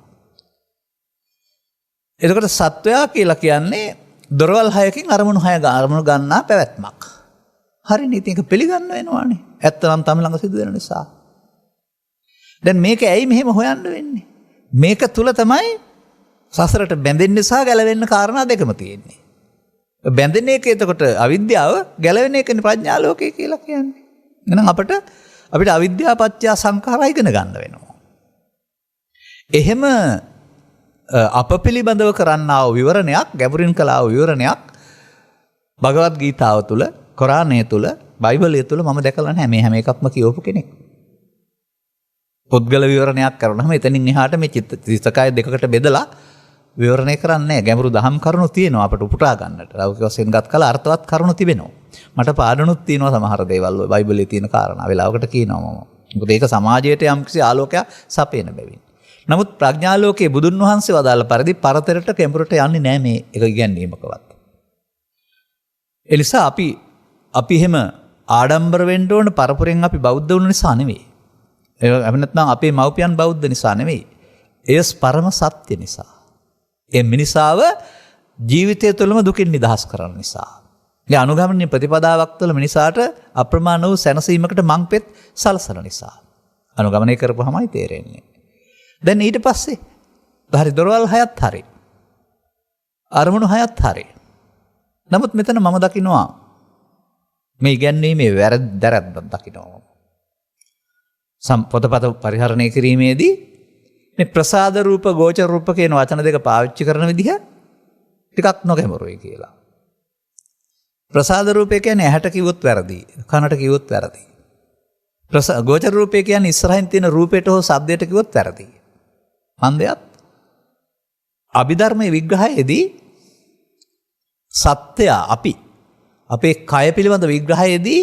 එතකොට සත්වයා කියලා කියන්නේ දොරවල් 6කින් අරමුණු 6 අරමුණු ගන්නා පැවැත්මක්. හරිනේ. ඉතින් ඒක පිළිගන්න වෙනවානේ. ඇත්තනම් තම ළඟ සිදු වෙන නිසා. දැන් මේක ඇයි මෙහෙම හොයන්න වෙන්නේ? මේක තුල තමයි සසරට බැඳෙන්න සහ ගැලවෙන්න කාරණා දෙකම තියෙන්නේ. බැඳෙන එක එතකොට අවිද්‍යාව, ගැලවෙන එකනේ ප්‍රඥා ලෝකය කියලා කියන්නේ. එහෙනම් අපිට අවිද්‍යාව පත්‍ය සංඛාරය ඉගෙන ගන්න වෙනවා. එහෙම අප පිළිබඳව කරන්නා වූ විවරණයක්, ගැඹුරින් කළා වූ විවරණයක් භගවත් ගීතාව තුළ, කොරානය තුළ, බයිබලය තුළ මම දැකලා නැහැ මේ හැම එකක්ම කියවපු කෙනෙක්. පුද්ගල විවරණයක් කරනම එතනින් එහාට මේ චිත්තකය දෙකකට බෙදලා විවරණය කරන්නේ නැහැ. ගැඹුරු දහම් කරුණු තියෙනවා අපට උපුටා ගන්නට. ලෞකික වශයෙන් ගත් කල අර්ථවත් කරුණු තිබෙනවා. මට පාඩනුත් තියෙනවා සමහර දේවල් බයිබලයේ තියෙන කාරණා. වෙලාවකට කියනවා මම. මොකද ඒක සමාජයට යම්කිසි ආලෝකයක් සපේන බැවින්. නමුත් ප්‍රඥා ලෝකයේ බුදුන් වහන්සේ වදාළ පරිදි පරතරට කැඹුරට යන්නේ නැහැ මේ එක ඉගැන්වීමකවත්. ඒ නිසා අපි එහෙම ආඩම්බර වෙන්න ඕන පරපුරෙන් අපි බෞද්ධ වුණ නිසා නෙවෙයි. ඒක නැත්නම් අපේ මව්පියන් බෞද්ධ නිසා නෙවෙයි. එය පරම සත්‍ය නිසා. ඒ මිනිසාව ජීවිතය තුළම දුකින් නිදහස් කරන නිසා. ඒ අනුගමනීය ප්‍රතිපදාවක් තුළ මිනිසාට අප්‍රමාණ වූ සැනසීමකට මංපෙත් සලසන නිසා. අනුගමනය කරපුවාමයි තේරෙන්නේ. දැන් ඊට පස්සේ හරි දොරවල් 6ත් හරි. අරමුණු 6ත් හරි. නමුත් මෙතන මම දකිනවා මේ ඉගැන්වීමේ වැරද්දක් දකිනවා. පොතපත පරිහරණය කිරීමේදී මේ ප්‍රසාද රූප, ගෝචර රූප කියන වචන දෙක පාවිච්චි කරන විදිහ ටිකක් නොගැඹුරුයි කියලා. ප්‍රසාද රූපය කියන්නේ ඇහැට කිව්වොත් වැරදි, කනට කිව්වොත් වැරදි. ගෝචර රූපය කියන්නේ ඉස්සරහින් තියෙන රූපයට හෝ ශබ්දයට කිව්වොත් වැරදි. මන්දයත් අභිධර්මයේ විග්‍රහයේදී සත්‍යය අපේ කය පිළිබඳ විග්‍රහයේදී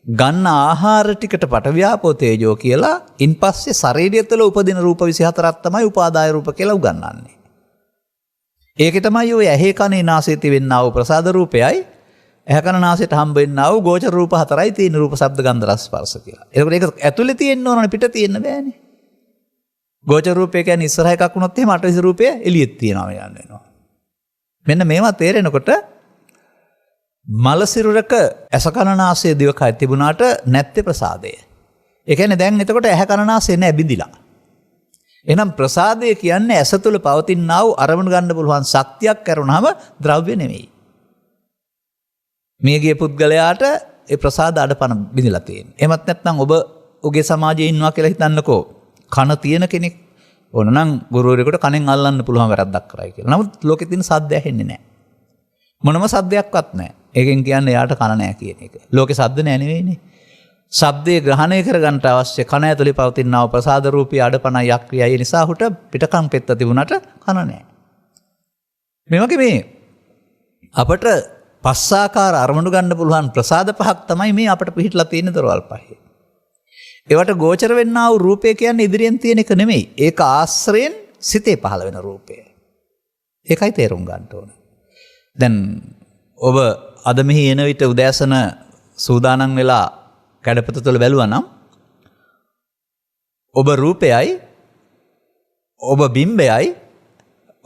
ගන්න ආහාර ටිකට පටවියාපෝ තේජෝ කියලා ඉන්පස්සේ ශරීරය තුළ උපදින රූප 24ක් තමයි උපාදාය රූප කියලා උගන්වන්නේ. ඒකේ තමයි ඔය ඇහි කනේ නාසයේ තිබෙනා වූ ප්‍රසාද රූපයයි ඇහ කන නාසයට හම්බ වෙන්නා වූ ගෝචර රූප 4යි තියෙන රූප ශබ්ද ගන්ධ රස ස්පර්ශ කියලා. ඒකට ඒක ඇතුලේ තියෙන්න ඕනනේ, පිට තියෙන්න බෑනේ. ගෝචර රූපය කියන්නේ ඉස්සරහ එකක් වුණොත් එහෙම අටවිස රූපය එළියෙත් තියෙනවා වෙනවා. මෙන්න මේවා තේරෙනකොට මලසිරුරක ඇසකණනාසය දිවකය තිබුණාට නැත්තේ ප්‍රසාදය. ඒ කියන්නේ දැන් එතකොට ඇහැ කණනාසය නැහැ බිඳිලා. එහෙනම් ප්‍රසාදය කියන්නේ ඇස තුළ පවතිනා වූ අරමුණු ගන්න පුළුවන් ශක්තියක් කරුණාම ද්‍රව්‍ය නෙමෙයි. මේගේ පුද්ගලයාට ඒ ප්‍රසාද අඩපණ බිඳිලා තියෙනවා. එහෙමත් නැත්නම් ඔබ උගේ සමාජයේ ඉන්නවා කියලා හිතන්නකෝ. කන තියෙන කෙනෙක් ඕන නම් ගුරුවරයෙකුට කනෙන් අල්ලන්න පුළුවන් වැරද්දක් කරයි කියලා. නමුත් ලෝකෙ තියෙන සද්ද ඇහෙන්නේ නැහැ. මොනම සද්දයක්වත් නැහැ. ඒකෙන් කියන්නේ එයාට කන නැහැ කියන එක. ලෝකෙ සද්ද නැහැ නෙවෙයිනේ. ශබ්දය ග්‍රහණය කරගන්නට අවශ්‍ය කන ඇතුලේ පවතිනා ප්‍රසාද රූපී අඩපණයි යක්‍රියයි නිසා හුට පිටකම් පෙත්ත තිබුණාට කන නැහැ. මේ වගේ මේ අපට පස්සාකාර අරමුණු ගන්න පුළුවන් ප්‍රසාද පහක් තමයි මේ අපට පිහිටලා තියෙන දොරවල් පහේ. ඒවට ගෝචර වෙන්නා වූ රූපය කියන්නේ ඉදිරියෙන් තියෙන එක නෙමෙයි. ඒක ආශ්‍රයෙන් සිතේ පහළ වෙන රූපය. ඒකයි තේරුම් ගන්න ඕන. දැන් ඔබ අද මෙහි එන විට උදෑසන සූදානම් වෙලා කැඩපත තුළ බැලුවා නම් ඔබ රූපයයි ඔබ බිම්බයයි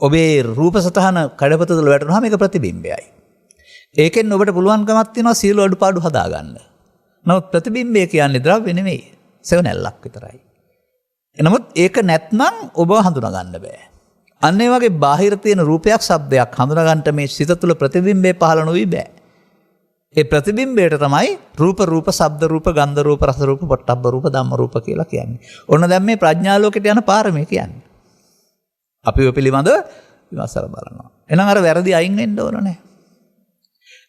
ඔබේ රූප සතහන කැඩපත තුළ වැටුනහම ඒක ප්‍රතිබිම්බයයි. ඒකෙන් ඔබට පුළුවන්කමක් තියෙනවා සියලු අඩුපාඩු හදාගන්න. නමුත් ප්‍රතිබිම්බය කියන්නේ ද්‍රව්‍ය නෙමෙයි. සෙවණැල්ලක් විතරයි. නමුත් ඒක නැත්නම් ඔබ හඳුනා ගන්න බෑ. අන්න ඒ වගේ බාහිර තියෙන රූපයක් ශබ්දයක් හඳුනා ගන්නට මේ සිත තුළ ප්‍රතිබිම්බේ පහළ නොවි බෑ. ඒ ප්‍රතිබිම්බයට තමයි රූප ශබ්ද රූප ගන්ධ රූප රස රූප පොට්ටබ්බ රූප ධම්ම රූප කියලා කියන්නේ. ඔන්න දැන් මේ ප්‍රඥා ලෝකෙට යන පාර මේ කියන්නේ. අපි ඔය පිළිබඳව විමසලා බලනවා. එහෙනම් අර වැරදි අයින් වෙන්න ඕන නෑ.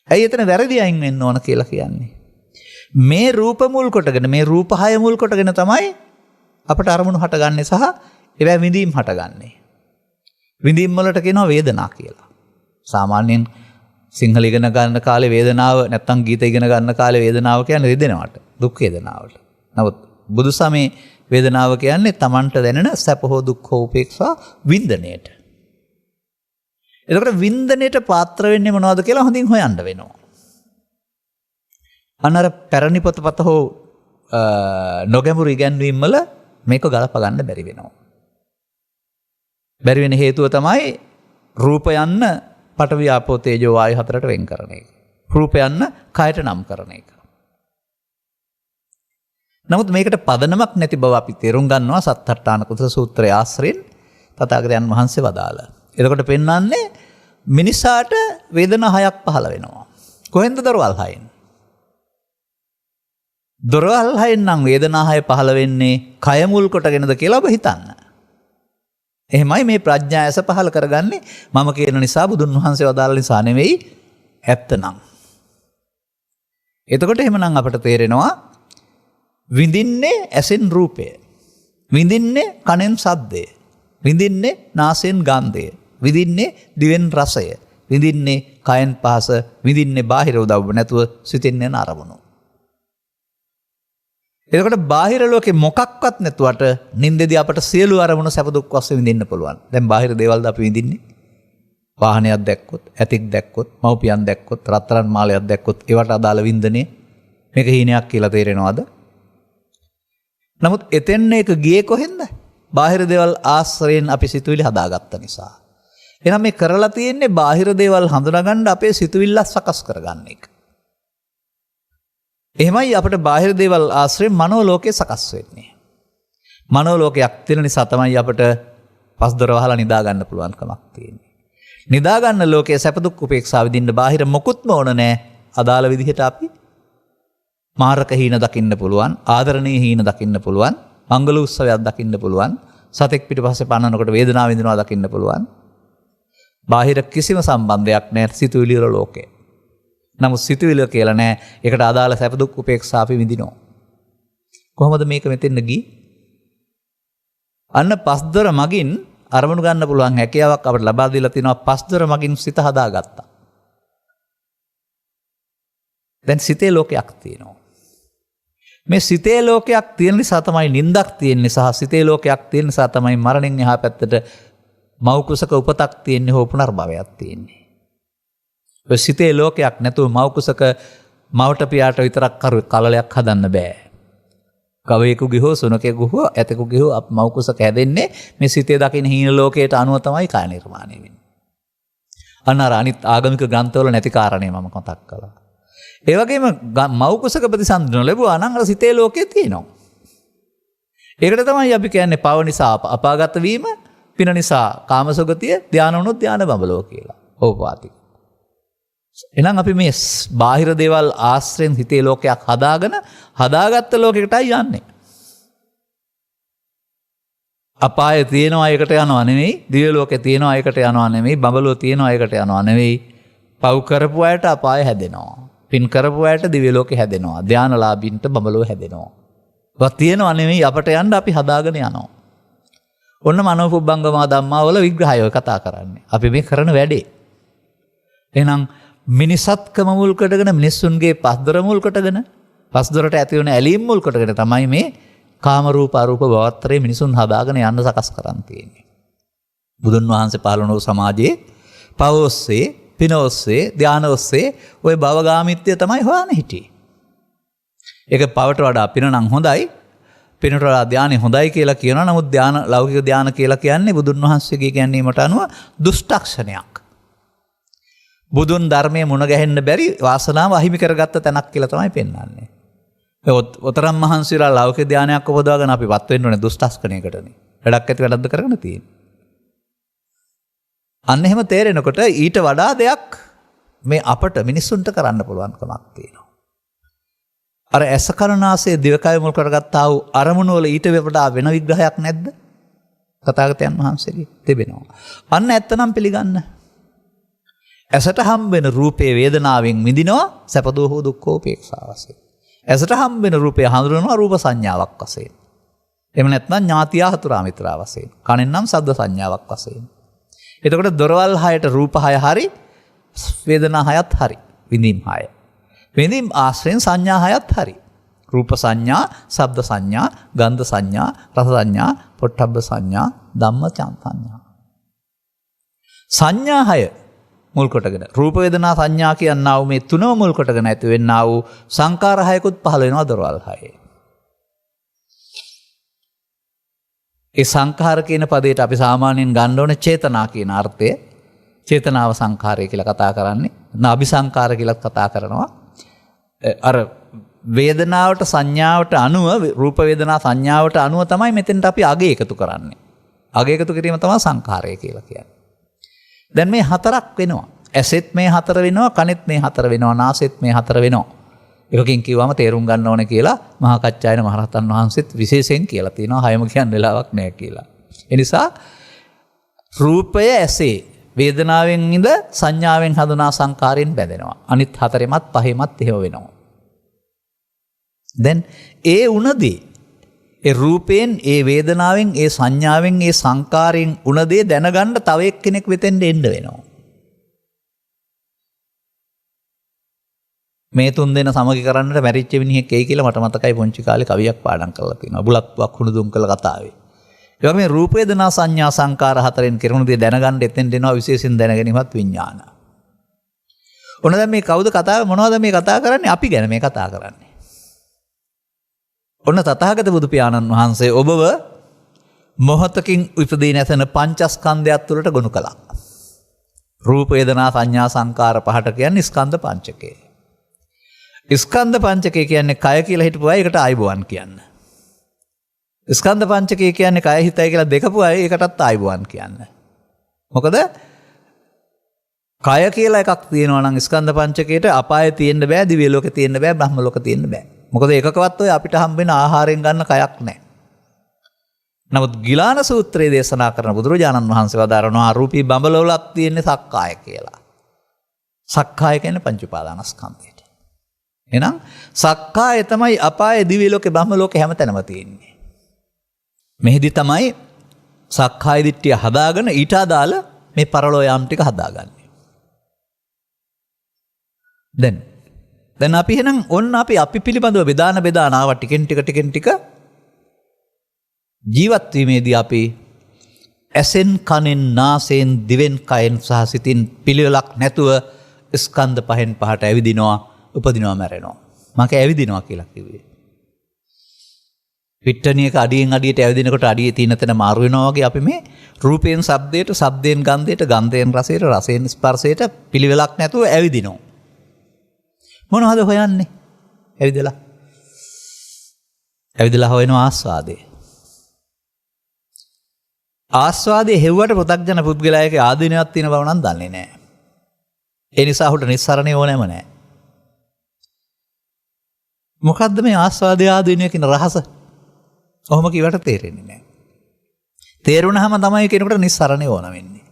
ඇයි එතන වැරදි අයින් වෙන්න ඕන කියලා කියන්නේ? මේ රූප මුල් කොටගෙන මේ රූප හය මුල් කොටගෙන තමයි අපට අරමුණු හටගන්නේ සහ ඒවා විඳීම් හටගන්නේ. විඳීම් වලට කියනවා වේදනා කියලා. සාමාන්‍යයෙන් සිංහල ඉගෙන ගන්න කාලේ වේදනාව නැත්තම් ගීත ඉගෙන ගන්න කාලේ වේදනාව කියන්නේ රිදෙනවට, දුක් වේදනාවට. නමුත් බුදුසමේ වේදනාව කියන්නේ Tamanට දැනෙන සැප හෝ දුක් හෝ උපේක්ෂා වින්දනයට. එතකොට වින්දනයට පාත්‍ර වෙන්නේ මොනවද කියලා හොඳින් හොයන්න වෙනවා. අනර පැරණි පොතපත හෝ නොගැඹුරු ඉගැන්වීම් වල මේක ගලප ගන්න බැරි වෙනවා. බැරි වෙන හේතුව තමයි රූප යන්න පඨවි ආපෝ තේජෝ වායු හතරට වෙන් කරන එක. රූප යන්න කයට නම් කරන එක. නමුත් මේකට පදනමක් නැති බව අපි තේරුම් ගන්නවා සත්තට්ඨාන කුසල සූත්‍රය ආශ්‍රයෙන් තථාගතයන් වහන්සේ වදාලා. එතකොට පෙන්වන්නේ මිනිසාට වේදනා හයක් පහළ වෙනවා. කොහෙන්ද දරවල් හයෙන්? දොරවල් හයෙන් නම් වේදනා හය පහළ වෙන්නේ කය මුල් කොටගෙනද කියලා ඔබ හිතන්න. එහෙමයි මේ ප්‍රඥා ඇස පහළ කරගන්නේ මම කියන නිසා බුදුන් වහන්සේ වදාළ නිසා නෙවෙයි ඇත්තනම්. එතකොට එහෙමනම් අපට තේරෙනවා විඳින්නේ ඇසෙන් රූපය. විඳින්නේ කනෙන් ශබ්දය. විඳින්නේ නාසයෙන් ගන්ධය. විඳින්නේ දිවෙන් රසය. විඳින්නේ කයෙන් පහස. විඳින්නේ බාහිර උදව් නැතුව සිතින් යන අරමුණු. එතකොට බාහිර ලෝකෙ මොකක්වත් නැතුවට නින්දෙදී අපට සියලු අරමුණු සැප දුක් වශයෙන් විඳින්න පුළුවන්. දැන් බාහිර දේවල්ද අපි විඳින්නේ? වාහනයක් දැක්කොත්, ඇතික් දැක්කොත්, මව්පියන් දැක්කොත්, රත්තරන් මාලයක් දැක්කොත් ඒවට අදාළ වින්දනය මේක හීනයක් කියලා තේරෙනවද? නමුත් එතෙන් එක ගියේ කොහෙන්ද? බාහිර දේවල් ආශ්‍රයෙන් අපි සිතුවිලි හදාගත්ත නිසා. එහෙනම් මේ කරලා තියෙන්නේ බාහිර දේවල් හඳුනාගන්න අපේ සිතුවිල්ල සකස් කරගන්න එක. එහෙමයි අපිට බාහිර දේවල් ආශ්‍රයෙන් මනෝ ලෝකේ සකස් වෙන්නේ. මනෝ ලෝකයක් තියෙන නිසා තමයි අපිට පස්දොර වහලා නිදා ගන්න පුළුවන්කමක් තියෙන්නේ. නිදා ගන්න ලෝකයේ සැප දුක් උපේක්ෂා විඳින්න බාහිර මොකුත්ම ඕන නැහැ. අදාළ විදිහට අපි මාරක හීන දකින්න පුළුවන්, ආදරණීය හීන දකින්න පුළුවන්, මංගල උත්සවයක් දකින්න පුළුවන්, සතෙක් පිටිපස්සේ පන්නනකොට වේදනාව විඳිනවා දකින්න පුළුවන්. බාහිර කිසිම සම්බන්ධයක් නැහැ සිතුවිලි වල ලෝකේ. නමුත් සිතුවිලි කියලා නැහැ. ඒකට අදාළ සැප දුක් උපේක්ෂා අපි විඳිනවා. කොහොමද මේක මෙතෙන්න ගියේ? අන්න පස්දොර මගින් අරමුණු ගන්න පුළුවන් හැකියාවක් අපිට ලබා දීලා තිනවා. පස්දොර මගින් සිත හදාගත්තා. දැන් සිතේ ලෝකයක් තියෙනවා. මේ සිතේ ලෝකයක් තියෙන නිසා තමයි නිින්දක් තියෙන්නේ සහ සිතේ ලෝකයක් තියෙන නිසා තමයි මරණයෙන් එහා පැත්තට මව් කුසක උපතක් තියෙන්නේ හෝ පුනර්භවයක් තියෙන්නේ. ඔය සිතේ ලෝකයක් නැතුව මව් කුසක මවට පියාට විතරක් කලලයක් හදන්න බෑ. ගවයෙකුගේ හෝ සුනකෙකුගේ හෝ ඇතෙකුගේ හෝ මව් කුසක හැදෙන්නේ මේ සිතේ දකින හීන ලෝකයට අනුව තමයි කාය නිර්මාණය වෙන්නේ. අන්න අර අනිත් ආගමික ග්‍රන්ථවල නැති කාරණේ මම මතක් කළා. ඒ වගේම මව් කුසක ප්‍රතිසන්දි නොලැබුවා නම් අර සිතේ ලෝකේ තියෙනවා. ඒකට තමයි අපි කියන්නේ පව නිසා අපාගත වීම, පින නිසා කාමසුගතිය, ධානය වුණොත් ධාන බඹලෝ කියලා. ඕපාති. එහෙනම් අපි මේ බාහිර දේවල් ආශ්‍රයෙන් හිතේ ලෝකයක් හදාගත්ත ලෝකයකටයි යන්නේ. අපායේ තියෙනවා එකට යනවා නෙවෙයි, දිව්‍ය ලෝකේ තියෙනවා එකට යනවා නෙවෙයි, බඹලෝ තියෙනවා එකට යනවා නෙවෙයි. පව් කරපු අයට අපාය හැදෙනවා. පින් කරපු අයට දිව්‍ය ලෝකේ හැදෙනවා. ධානලාභීන්ට බඹලෝ හැදෙනවා. වත් තියෙනවා නෙවෙයි අපට යන්න අපි හදාගෙන යනවා. ඔන්න මනෝපුබ්බංගම ධම්මා වල විග්‍රහය කතා කරන්නේ. අපි මේ කරන වැඩේ. එහෙනම් මිනිසත්කම මුල් කොටගෙන මිනිස්සුන්ගේ පස්දොර මුල් කොටගෙන පස්දොරට ඇති වෙන ඇලීම් මුල් කොටගෙන තමයි මේ කාම රූප අරූප භවත්‍රයේ මිනිසුන් හදාගෙන යන්න සකස් කරන් තියෙන්නේ. බුදුන් වහන්සේ පහළ වුණු සමාජයේ පව ඔස්සේ, පින ඔස්සේ, ධාන ඔස්සේ ওই භවගාමිත්වය තමයි හොයන්නේ හිටියේ. ඒක පවට වඩා පින නම් හොඳයි, පිනට වඩා ධානය හොඳයි කියලා කියනවා. නමුත් ලෞකික ධාන කියලා කියන්නේ බුදුන් වහන්සේගේ කියන්නීමට අනුව දුෂ්ටක්ෂණයක්. බුදුන් ධර්මයේ මුණ ගැහෙන්න බැරි වාසනාව අහිමි කරගත්ත තැනක් කියලා තමයි පෙන්වන්නේ. ඔතරම් මහන්සිලා ලෞකික ධානයක් උපදවාගෙන අපි වත් වෙන්න ඕනේ දුෂ්ටස්කණයකටනේ. වැඩක් ඇති වැඩක්ද කරගෙන තියෙන්නේ. අන්න එහෙම තේරෙනකොට ඊට වඩා දෙයක් මේ අපට මිනිස්සුන්ට කරන්න පුළුවන්කමක් තියෙනවා. අර ඇස කරුණාසය දිවකය මුල් කරගත්තා වූ අරමුණු වල ඊට වඩා වෙන විග්‍රහයක් නැද්ද? තථාගතයන් වහන්සේගේ තිබෙනවා. අන්න ඇත්තනම් පිළිගන්න. ඇසට හම්බ වෙන රූපේ වේදනාවෙන් මිදිනවා සැප දුක දුක්ඛ උපේක්ෂා වශයෙන්. ඇසට හම්බ වෙන රූපය හඳුනනවා රූප සංඥාවක් වශයෙන්. එහෙම නැත්නම් ඥාතියා හතුරා මිත්‍රා වශයෙන්. කනෙන් නම් ශබ්ද සංඥාවක් වශයෙන්. එතකොට දොරවල් 6ට රූප 6 හරි වේදනා 6ත් හරි විඳීම් 6. විඳීම් ආශ්‍රයෙන් සංඥා 6ත් හරි. රූප සංඥා, ශබ්ද සංඥා, ගන්ධ සංඥා, රස සංඥා, පොට්ටබ්බ සංඥා, ධම්ම සංඥා. සංඥා 6 මුල් කොටගෙන රූප වේදනා සංඥා කියනා වූ මේ තුනම මුල් කොටගෙන ඇති වෙන්නා වූ සංකාර 6කුත් පහළ වෙනවා දොරවල් 6. ඒ සංඛාර කියන පදයට අපි සාමාන්‍යයෙන් ගන්න ඕනේ චේතනා කියන අර්ථය. චේතනාව සංඛාරය කියලා කතා කරන්නේ. අபிසංඛාර කියලා කතා කරනවා. අර වේදනාවට සංඥාවට අනුව රූප වේදනා සංඥාවට අනුව තමයි මෙතෙන්ට අපි අගය එකතු කරන්නේ. අගය එකතු කිරීම තමයි සංඛාරය කියලා කියන්නේ. දැන් මේ හතරක් වෙනවා. ඇසෙත් මේ හතර වෙනවා, කනෙත් මේ හතර වෙනවා, නාසෙත් මේ හතර වෙනවා. එකකින් කිව්වම තේරුම් ගන්න ඕනේ කියලා මහා කච්චායන මහරහතන් වහන්සේත් විශේෂයෙන් කියලා තියෙනවා. හයම කියන්න වෙලාවක් නැහැ කියලා. ඒ නිසා රූපය ඇසේ වේදනාවෙන් ඉඳ සංඥාවෙන් හඳුනා සංකාරයෙන් බැඳෙනවා. අනිත් හතරෙමත් පහෙමත් එහෙම වෙනවා. දැන් ඒ උනදී ඒ රූපයෙන්, ඒ වේදනාවෙන්, ඒ සංඥාවෙන්, ඒ සංකාරයෙන් උනදී දැනගන්න තව එක්කෙනෙක් වෙතෙන්ද එන්න වෙනවා. මේ තුන් දෙනා සමගි කරන්නට මැරිච්ච මිනිහෙක් එයි කියලා මට මතකයි පුංචි කාලේ කවියක් පාඩම් කරලා තියෙනවා. බුලත්වක් හුණුදුම් කළ කතාවේ. ඒ වගේ මේ රූප වේදනා සංඥා සංකාර හතරෙන් කෙරුණු දේ දැනගන්න එතෙන් දෙනවා විශේෂයෙන් දැනගැනීමත් විඥාන. ඔන්න දැන් මේ කවුද කතාව මොනවද මේ කතා කරන්නේ? අපි ගැන මේ කතා කරන්නේ. ඔන්න තථාගත බුදු පියාණන් වහන්සේ ඔබව මොහතකින් උපදී නැසෙන පංචස්කන්ධයත් තුළට ගොනු කළා. රූප වේදනා සංඥා සංකාර පහට කියන්නේ ස්කන්ධ පංචකය. ස්කන්ධ පංචකය කියන්නේ කය කියලා හිටපු අය ඒකට ආයිබුවන් කියන්නේ. ස්කන්ධ පංචකය කියන්නේ කය හිතයි කියලා දෙකපු අය ඒකටත් ආයිබුවන් කියන්නේ. මොකද කය කියලා එකක් තියෙනවා නම් ස්කන්ධ පංචකයට අපායේ තියෙන්න බෑ, දිව්‍ය ලෝකේ තියෙන්න බෑ, බ්‍රහ්ම ලෝකේ තියෙන්න බෑ. මොකද ඒකකවත් ඔය අපිට හම්බෙන ආහාරයෙන් ගන්න කයක් නැහැ. නමුත් ගිලාන සූත්‍රයේ දේශනා කරන බුදුරජාණන් වහන්සේ වදාරනවා රූපී බඹලවලක් තියෙන්නේ සක්කාය කියලා. සක්කාය කියන්නේ පංච උපාදානස්කන්ධයට. එහෙනම් සක්කාය තමයි අපායේ දිව්‍ය ලෝකේ බ්‍රහ්ම ලෝකේ හැමතැනම තියෙන්නේ. මෙහිදී තමයි සක්කාය දිට්ඨිය හදාගෙන ඊට අදාළ මේ පරලෝ යාම් ටික හදාගන්නේ. දැන් අපි එහෙනම් ඔන්න අපි පිළිබඳව බෙදාන ආව ටිකෙන් ටික ජීවත් වීමේදී අපි ඇසෙන් කනෙන් නාසයෙන් දිවෙන් කයෙන් සහ සිතින් පිළිවෙලක් නැතුව ස්කන්ධ පහෙන් පහට ඇවිදිනවා, උපදිනවා, මැරෙනවා. මම ඇවිදිනවා කියලා කිව්වේ. පිට්ටනියක අඩියෙන් අඩියට ඇවිදිනකොට අඩියේ තියෙන තැන මාරු වෙනවා වගේ අපි මේ රූපයෙන් ශබ්දයට, ශබ්දයෙන් ගන්ධයට, ගන්ධයෙන් රසයට, රසයෙන් ස්පර්ශයට පිළිවෙලක් නැතුව ඇවිදිනවා. මොනවද හොයන්නේ? ඇවිදලා හොයනවා ආස්වාදේ. ආස්වාදයේ හෙව්වට පෘථග්ජන පුද්ගලයාගේ ආදීනයක් තියෙන බව නම් දන්නේ නැහැ. ඒ නිසා ඔහුට නිස්සරණේ ඕනෑම නැහැ. මොකද්ද මේ ආස්වාදයේ ආදීනය කියන රහස? ඔහොම කිව්වට තේරෙන්නේ නැහැ. තේරුණාම තමයි කෙනෙකුට නිස්සරණේ ඕන වෙන්නේ.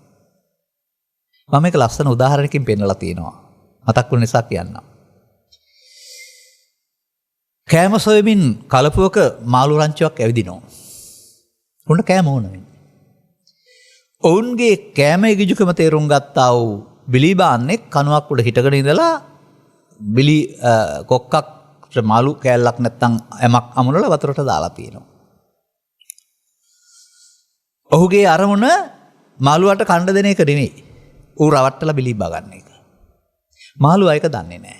මම මේක ලස්සන උදාහරණයකින් පෙන්නලා තියෙනවා. මතක් වුණ නිසා කියන්නම්. කෑම සොයමින් කලපුවක මාළු රංචුවක් ඇවිදිනවා. උන්ට කෑම ඕන වෙන්නේ. ඔවුන්ගේ කෑම ඉගිජුකම තේරුම් ගත්තා වූ බිලිබාන්නේ කණුවක් උඩ හිටගෙන ඉඳලා බිලි කොක්කක් මාළු කෑල්ලක් නැත්තම් යමක් අමුණලා වතුරට දාලා තියෙනවා. ඔහුගේ අරමුණ මාළුවට කණ්ඩ දෙන එක නෙමෙයි. ඌ රවට්ටලා බිලිබා ගන්න එක. මාළුවා ඒක දන්නේ නැහැ.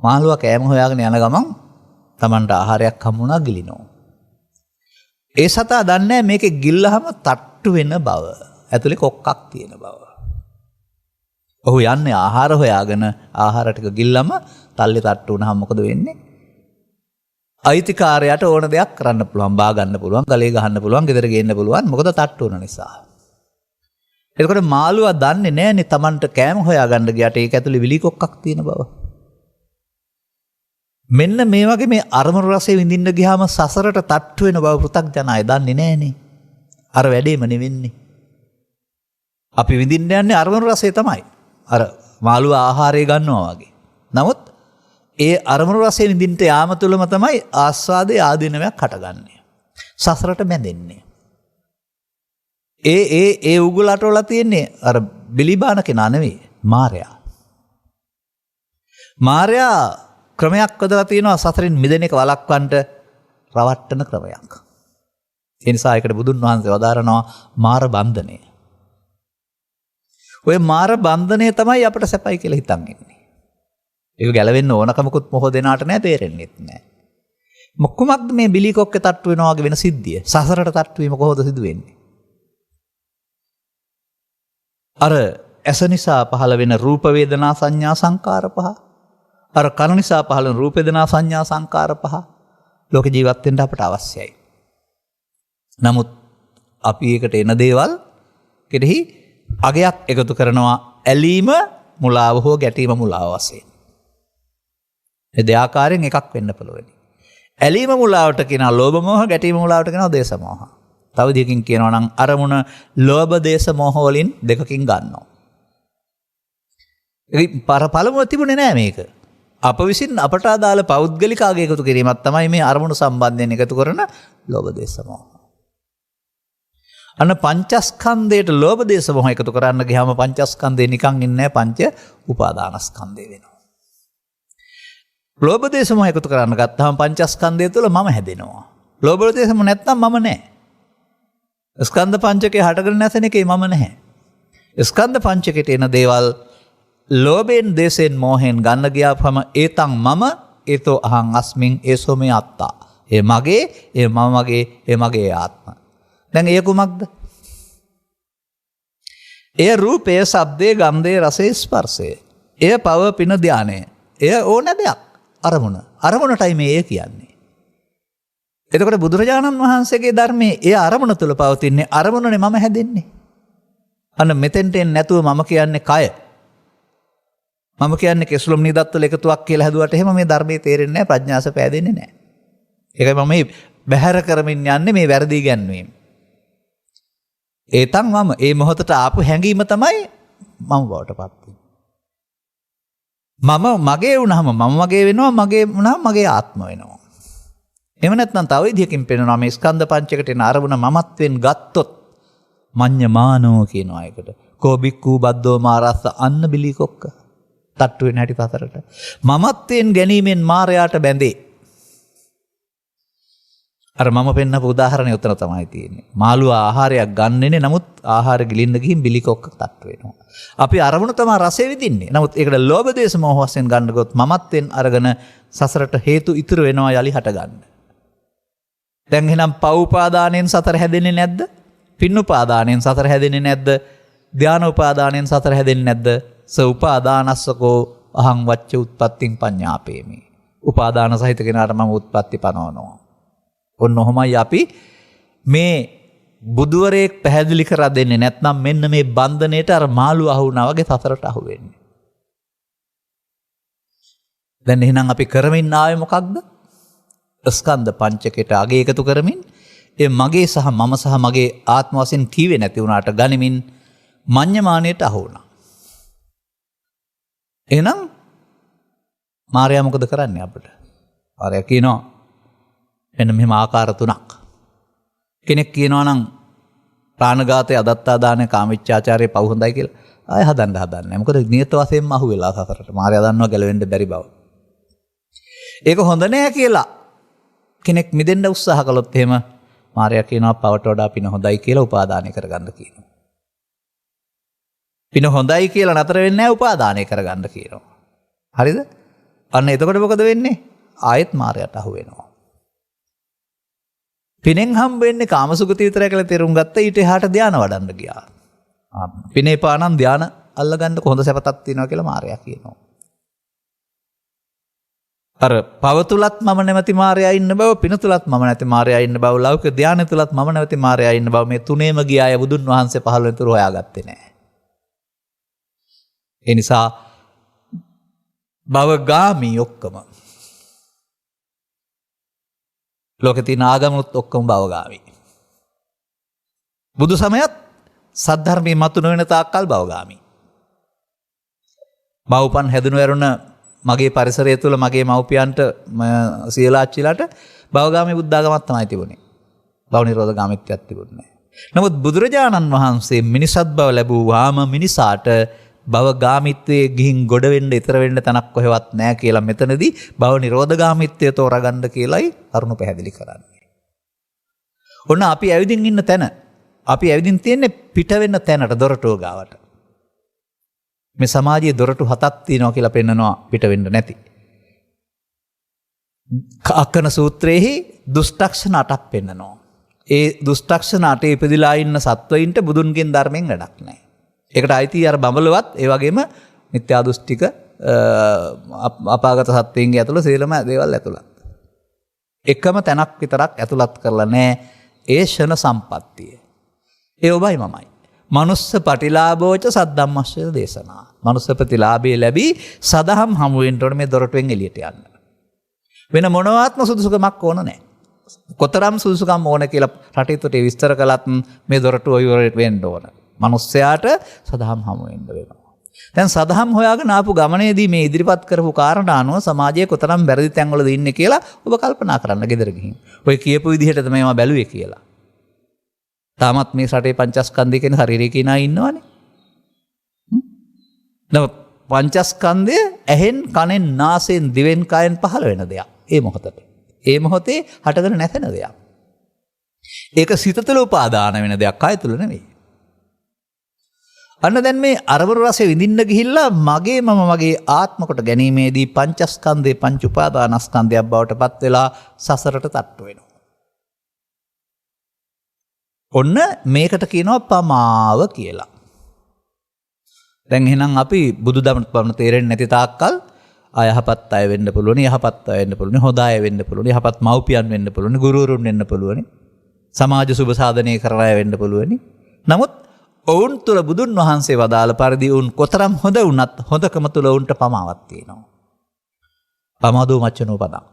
මාළුවා කෑම හොයාගෙන යන ගමන් Tamanට ආහාරයක් හම්බුණා ගිලිනවා. ඒ සතා දන්නේ මේකේ ගිල්ලහම තට්ටු වෙන බව. ඇතුලේ කොක්කක් තියෙන බව. ඔහු යන්නේ ආහාර හොයාගෙන ආහාර ටික ගිල්ලම තල්ලේ තට්ටු වුණාම මොකද වෙන්නේ? අයිතිකාරයාට ඕන දෙයක් කරන්න පුළුවන්, බා ගන්න පුළුවන්, ගලේ ගහන්න පුළුවන්, ගෙදර ගේන්න පුළුවන්. මොකද තට්ටු වුණ නිසා. එතකොට මාළුවා දන්නේ නැහනේ Tamanට කෑම හොයාගන්න ගියට ඒක ඇතුලේ විලි කොක්කක් තියෙන බව. මෙන්න මේ වගේ මේ අරමුණු රසය විඳින්න ගියාම සසරට තට්ටු වෙන බව පෘථග්ජනය දන්නේ නැහනේ. අර වැඩේම නෙවෙන්නේ. අපි විඳින්න යන්නේ අරමුණු රසය තමයි. අර මාළුවා ආහාරය ගන්නවා වගේ. නමුත් ඒ අරමුණු රසය විඳින්න යාම තුළම තමයි ආස්වාදයේ ආදීනමක් හටගන්නේ. සසරට බැඳෙන්නේ. ඒ උගුලට වල තියෙන්නේ අර බිලිබාන කෙනා නෙවෙයි, මාරයා. මාරයා ක්‍රමයක් හදලා තියෙනවා සසරින් මිදෙන එක වළක්වන්න රවට්ටන ක්‍රමයක්. ඒ නිසා ඒකට බුදුන් වහන්සේ වදාරනවා මාර බන්ධනය. ඔය මාර බන්ධනය තමයි අපිට සැපයි කියලා හිතන් ඉන්නේ. ඒක ගැලවෙන්න ඕනකමකුත් මොහොත දෙනාට නැහැ, තේරෙන්නේත් නැහැ. මොකක්ද මේ බිලි කොක්කේ තට්ටු වෙනවා වගේ වෙන සිද්ධිය? සසරට තට්ටු වීම කොහොමද සිදු වෙන්නේ? අර ඇස නිසා පහළ වෙන රූප වේදනා සංඥා සංකාර පහ, අර කන නිසා පහළ වෙන රූප වේදනා සංඥා සංකාර පහ ලෝක ජීවත් වෙන්න අපට අවශ්‍යයි. නමුත් අපි ඒකට එන දේවල් කෙරෙහි අගයක් එකතු කරනවා, ඇලීම මුලාව හෝ ගැටීම මුලාව වශයෙන්. මේ දෙආකාරයෙන් එකක් වෙන්න පුළුවන්. ඇලීම මුලාවට කියනවා ලෝභ මෝහ, ගැටීම මුලාවට කියනවා දේශ මෝහ. තව දෙකකින් කියනවා නම් අරමුණ ලෝභ දේශ මෝහ වලින් දෙකකින් ගන්නවා. පළමුව තිබුණේ නෑ මේක. අප විසින් අපට අදාළ පෞද්ගලික ආගය එකතු කිරීමක් තමයි මේ අරමුණු සම්බන්ධයෙන් එකතු කරන ලෝභ දේශ මෝහ. අන්න පංචස්කන්ධයට ලෝභ දේශ මොහ එකතු කරන්න ගියාම පංචස්කන්ධේ නිකන් ඉන්නේ නැහැ, පංච උපාදානස්කන්ධේ වෙනවා. ලෝභ දේශ මොහ එකතු කරන්න ගත්තාම පංචස්කන්ධය තුළ මම හැදෙනවා. ලෝභ දේශ මොහ නැත්තම් මම නැහැ. ස්කන්ධ පංචකේ හටගෙන නැසෙන එකේ මම නැහැ. ස්කන්ධ පංචකයට එන දේවල් ලෝභයෙන් දේශයෙන් මොහෙන් ගන්න ගියාම ඒතං මම ඒතෝ අහං අස්මින් ඒසෝ මේ අත්තා. ඒ මගේ, ඒ මම මගේ, ඒ මගේ ආත්ම. දැන් ඒ කුමක්ද? එය රූපය, ශබ්දේ, ගන්ධේ, රසේ, ස්පර්ශය. එය පව පින ධානය. එය ඕන දෙයක්. අරමුණ. අරමුණටයි මේ කියන්නේ. එතකොට බුදුරජාණන් වහන්සේගේ ධර්මයේ ඒ අරමුණ තුල පවතින්නේ, අරමුණනේ මම හැදෙන්නේ. අන්න මෙතෙන්ට එන්නේ නැතුව මම කියන්නේ කය. මම කියන්නේ කෙසලොම් නිදත්වල එකතුවක් කියලා හැදුවට එහෙම මේ ධර්මයේ තේරෙන්නේ නැහැ, ප්‍රඥාස පෑදෙන්නේ නැහැ. ඒකයි මම මේ බැහැර කරමින් යන්නේ මේ වැරදි ගැන්වීම. ඒතන් මම ඒ මොහොතට ආපු හැඟීම තමයි මම බවට පත් වෙන්නේ. මම මගේ වුණාම මම මගේ වෙනවා, මගේ වුණාම මගේ ආත්ම වෙනවා. එහෙම නැත්නම් තව විදිහකින් පෙන්නනවා මේ ස්කන්ධ පංචකට එන අරමුණ මමත්වෙන් ගත්තොත් මඤ්ඤමානෝ කියනවා ඒකට. කෝබික්කු බද්දෝ මාරස්ස අන්න බිලි කොක්ක. තට්ටු වෙන හැටි පතරට. මමත්වෙන් ගැනීමෙන් මායයට බැඳේ. අර මම පෙන්නපු උදාහරණය උතන තමයි තියෙන්නේ. මාළුවා ආහාරයක් ගන්නෙනේ, නමුත් ආහාර ගිලින්න ගිහින් බිලි කොක්ක තට්ටු වෙනවා. අපි අරමුණ තමයි රසය විඳින්නේ. නමුත් ඒකට ලෝභ දේශ මොහ වශයෙන් ගන්න ගොත් මමත්වෙන් අරගෙන සසරට හේතු ඉතුරු වෙනවා යලි හට ගන්න. දැන් එහෙනම් පව් උපාදානයෙන් සතර හැදෙන්නේ නැද්ද? පින් උපාදානයෙන් සතර හැදෙන්නේ නැද්ද? ධාන උපාදානයෙන් සතර හැදෙන්නේ නැද්ද? ස උපාදානස්සකෝ අහං වච්ච උත්පත්තිං පඤ්ඤාපේමි. උපාදාන සහිත කෙනාට මම උත්පත්ති පනවනවා. ඔන්න ඔහොමයි අපි මේ බුදුවරයෙක් පැහැදිලි කරලා දෙන්නේ නැත්නම් මෙන්න මේ බන්ධනයට අර මාළු අහු වුණා වගේ සසරට අහු වෙන්නේ. දැන් එහෙනම් අපි කරමින් ආවේ මොකක්ද? ස්කන්ධ පංචකයට අගය එකතු කරමින් ඒ මගේ සහ මම සහ මගේ ආත්ම වශයෙන් කීවේ නැති වුණාට ගනිමින් මඤ්ඤමාණයට අහු වුණා. එහෙනම් මාර්යා මොකද කරන්නේ අපිට? මාර්යා කියනවා මෙන්න මෙහෙම ආකාර තුනක්. කෙනෙක් කියනවා නම් ප්‍රාණඝාතය, අදත්තා දානය, කාමීච්ඡාචාරය පව් හොඳයි කියලා. ආය හදන්නේ. මොකද නියත වශයෙන්ම අහු වෙලා සසරට. මාර්යා දන්නවා ගැලවෙන්න බැරි බව. ඒක හොඳ නෑ කියලා කෙනෙක් මිදෙන්න උත්සාහ කළොත් එහෙම මාර්යා කියනවා පවට වඩා පින හොඳයි කියලා උපාදානය කරගන්න කියනවා. පින හොඳයි කියලා නතර වෙන්නේ නැහැ, උපාදානය කරගන්න කියනවා. හරිද? අන්න එතකොට මොකද වෙන්නේ? ආයෙත් මාර්යාට අහු වෙනවා. පිනෙන් හම්බ වෙන්නේ කාමසුගති විතරයි කියලා තේරුම් ගත්ත ඊට එහාට ධානය වඩන්න ගියා. පිනේ පානම් ධානය අල්ලගන්න කොහොඳ සැපතක් තියෙනවා කියලා මාර්යා කියනවා. අර පව තුලත් මම නැමැති මාර්යා ඉන්න බව, පින තුලත් මම නැති මාර්යා ඉන්න බව, ලෞකික ධානය තුලත් මම නැමැති මාර්යා ඉන්න බව මේ තුනේම ගියාය බුදුන් වහන්සේ පහළ වෙන තුරු හොයාගත්තේ නැහැ. ඒ නිසා භවගාමී ඔක්කොම ලෝකේ තියෙන ආගමනුත් ඔක්කොම භවගාමී. බුදු සමයත් සද්ධර්මයේ මතු නොවන තාක්කල් භවගාමී. මව්පන් හැදුණු ඇරුණ මගේ පරිසරය තුළ මගේ මව්පියන්ට සියලාච්චිලාට භවගාමී බුද්ධාගමක් තමයි තිබුණේ. භව නිරෝධ ගාමිත්වයක් තිබුණේ නැහැ. නමුත් බුදුරජාණන් වහන්සේ මිනිසත් බව ලැබුවාම මිනිසාට භවගාමිත්වයේ ගිහින් ගොඩ වෙන්න ඊතර වෙන්න තනක් කොහෙවත් නැහැ කියලා මෙතනදී භව නිරෝධ ගාමිත්වය තෝරගන්න කියලායි අරුණ පැහැදිලි කරන්නේ. ඔන්න අපි ඇවිදින් ඉන්න තැන, අපි ඇවිදින් තියෙන්නේ පිට වෙන්න තැනට, දොරටුව ගාවට. මේ සමාජයේ දොරටු 7ක් තියෙනවා කියලා පෙන්නනවා පිට වෙන්න නැති. අක්කන සූත්‍රයේහි දුෂ්ටක්ෂණ 8ක් පෙන්නනවා. ඒ දුෂ්ටක්ෂණ 8 ඉපදිලා ඉන්න සත්වයින්ට බුදුන්ගෙන් ධර්මයෙන් වැඩක් නැහැ. ඒකට අයිති අර බඹලවත් ඒ වගේම මිත්‍යා දෘෂ්ටික අපාගත සත්වයින්ගේ ඇතුළ සියලුම දේවල් ඇතුළත්. එකම තැනක් විතරක් ඇතුළත් කරලා නැහැ, ඒ ෂණ සම්පත්තිය. ඒ ඔබයි මමයි. මනුස්ස පටිලාභෝච සද්ධම්මස්ස දේශනා. මනුස්ස ප්‍රතිලාභය ලැබී සදහම් හමු වෙන්න ඕනේ මේ දොරටුවෙන් එළියට යන්න. වෙන මොනවාත්ම සුදුසුකමක් ඕන නැහැ. කොතරම් සුදුසුකම් ඕන කියලා රටේට විස්තර කළත් මේ දොරටුව ඉවර වෙන්න ඕන. මනුස්සයාට සදහම් හමු වෙන්න වෙනවා. දැන් සදහම් හොයාගෙන ආපු ගමනේදී මේ ඉදිරිපත් කරපු කාරණා අනුව සමාජයේ කොතරම් වැරදි තැන්වලද ඉන්නේ කියලා ඔබ කල්පනා කරන්න ගෙදර ගිහින්. ඔය කියපු විදිහට තමයි මම බැලුවේ කියලා. තාමත් මේ රටේ පංචස්කන්ධය කියන ශරීරයේ කෙනා ඉන්නවනේ. නමුත් පංචස්කන්ධය ඇහෙන්, කනෙන්, නාසයෙන්, දිවෙන්, කයෙන් පහළ වෙන දෙයක්. ඒ මොහොතේ. ඒ මොහොතේ හටගෙන නැසෙන දෙයක්. ඒක සිත තුළ උපාදාන වෙන දෙයක්, කය තුළ නෙවෙයි. අන්න දැන් මේ අරවරු රසය විඳින්න ගිහිල්ලා මගේ මම මගේ ආත්ම කොට ගැනීමේදී පංචස්කන්ධේ පංච උපාදානස්කන්ධයක් බවට පත් වෙලා සසරට තට්ටු වෙනවා. ඔන්න මේකට කියනවා පමාව කියලා. දැන් එහෙනම් අපි බුදුදහම පරණ තේරෙන්නේ නැති තාක්කල් අයහපත් අය වෙන්න පුළුවන්, යහපත් අය වෙන්න පුළුවන්, හොඳ අය වෙන්න පුළුවන්, යහපත් මව්පියන් වෙන්න පුළුවන්, ගුරුවරුන් වෙන්න පුළුවන්, සමාජ සුබ සාධනය කරන අය වෙන්න පුළුවන්. නමුත් ඔවුන් තුළ බුදුන් වහන්සේ වදාළ පරිදි උන් කොතරම් හොඳ වුණත් හොඳකම තුළ උන්ට පමාවක් තියෙනවා. පමාදෝ මච්චනෝ පදං.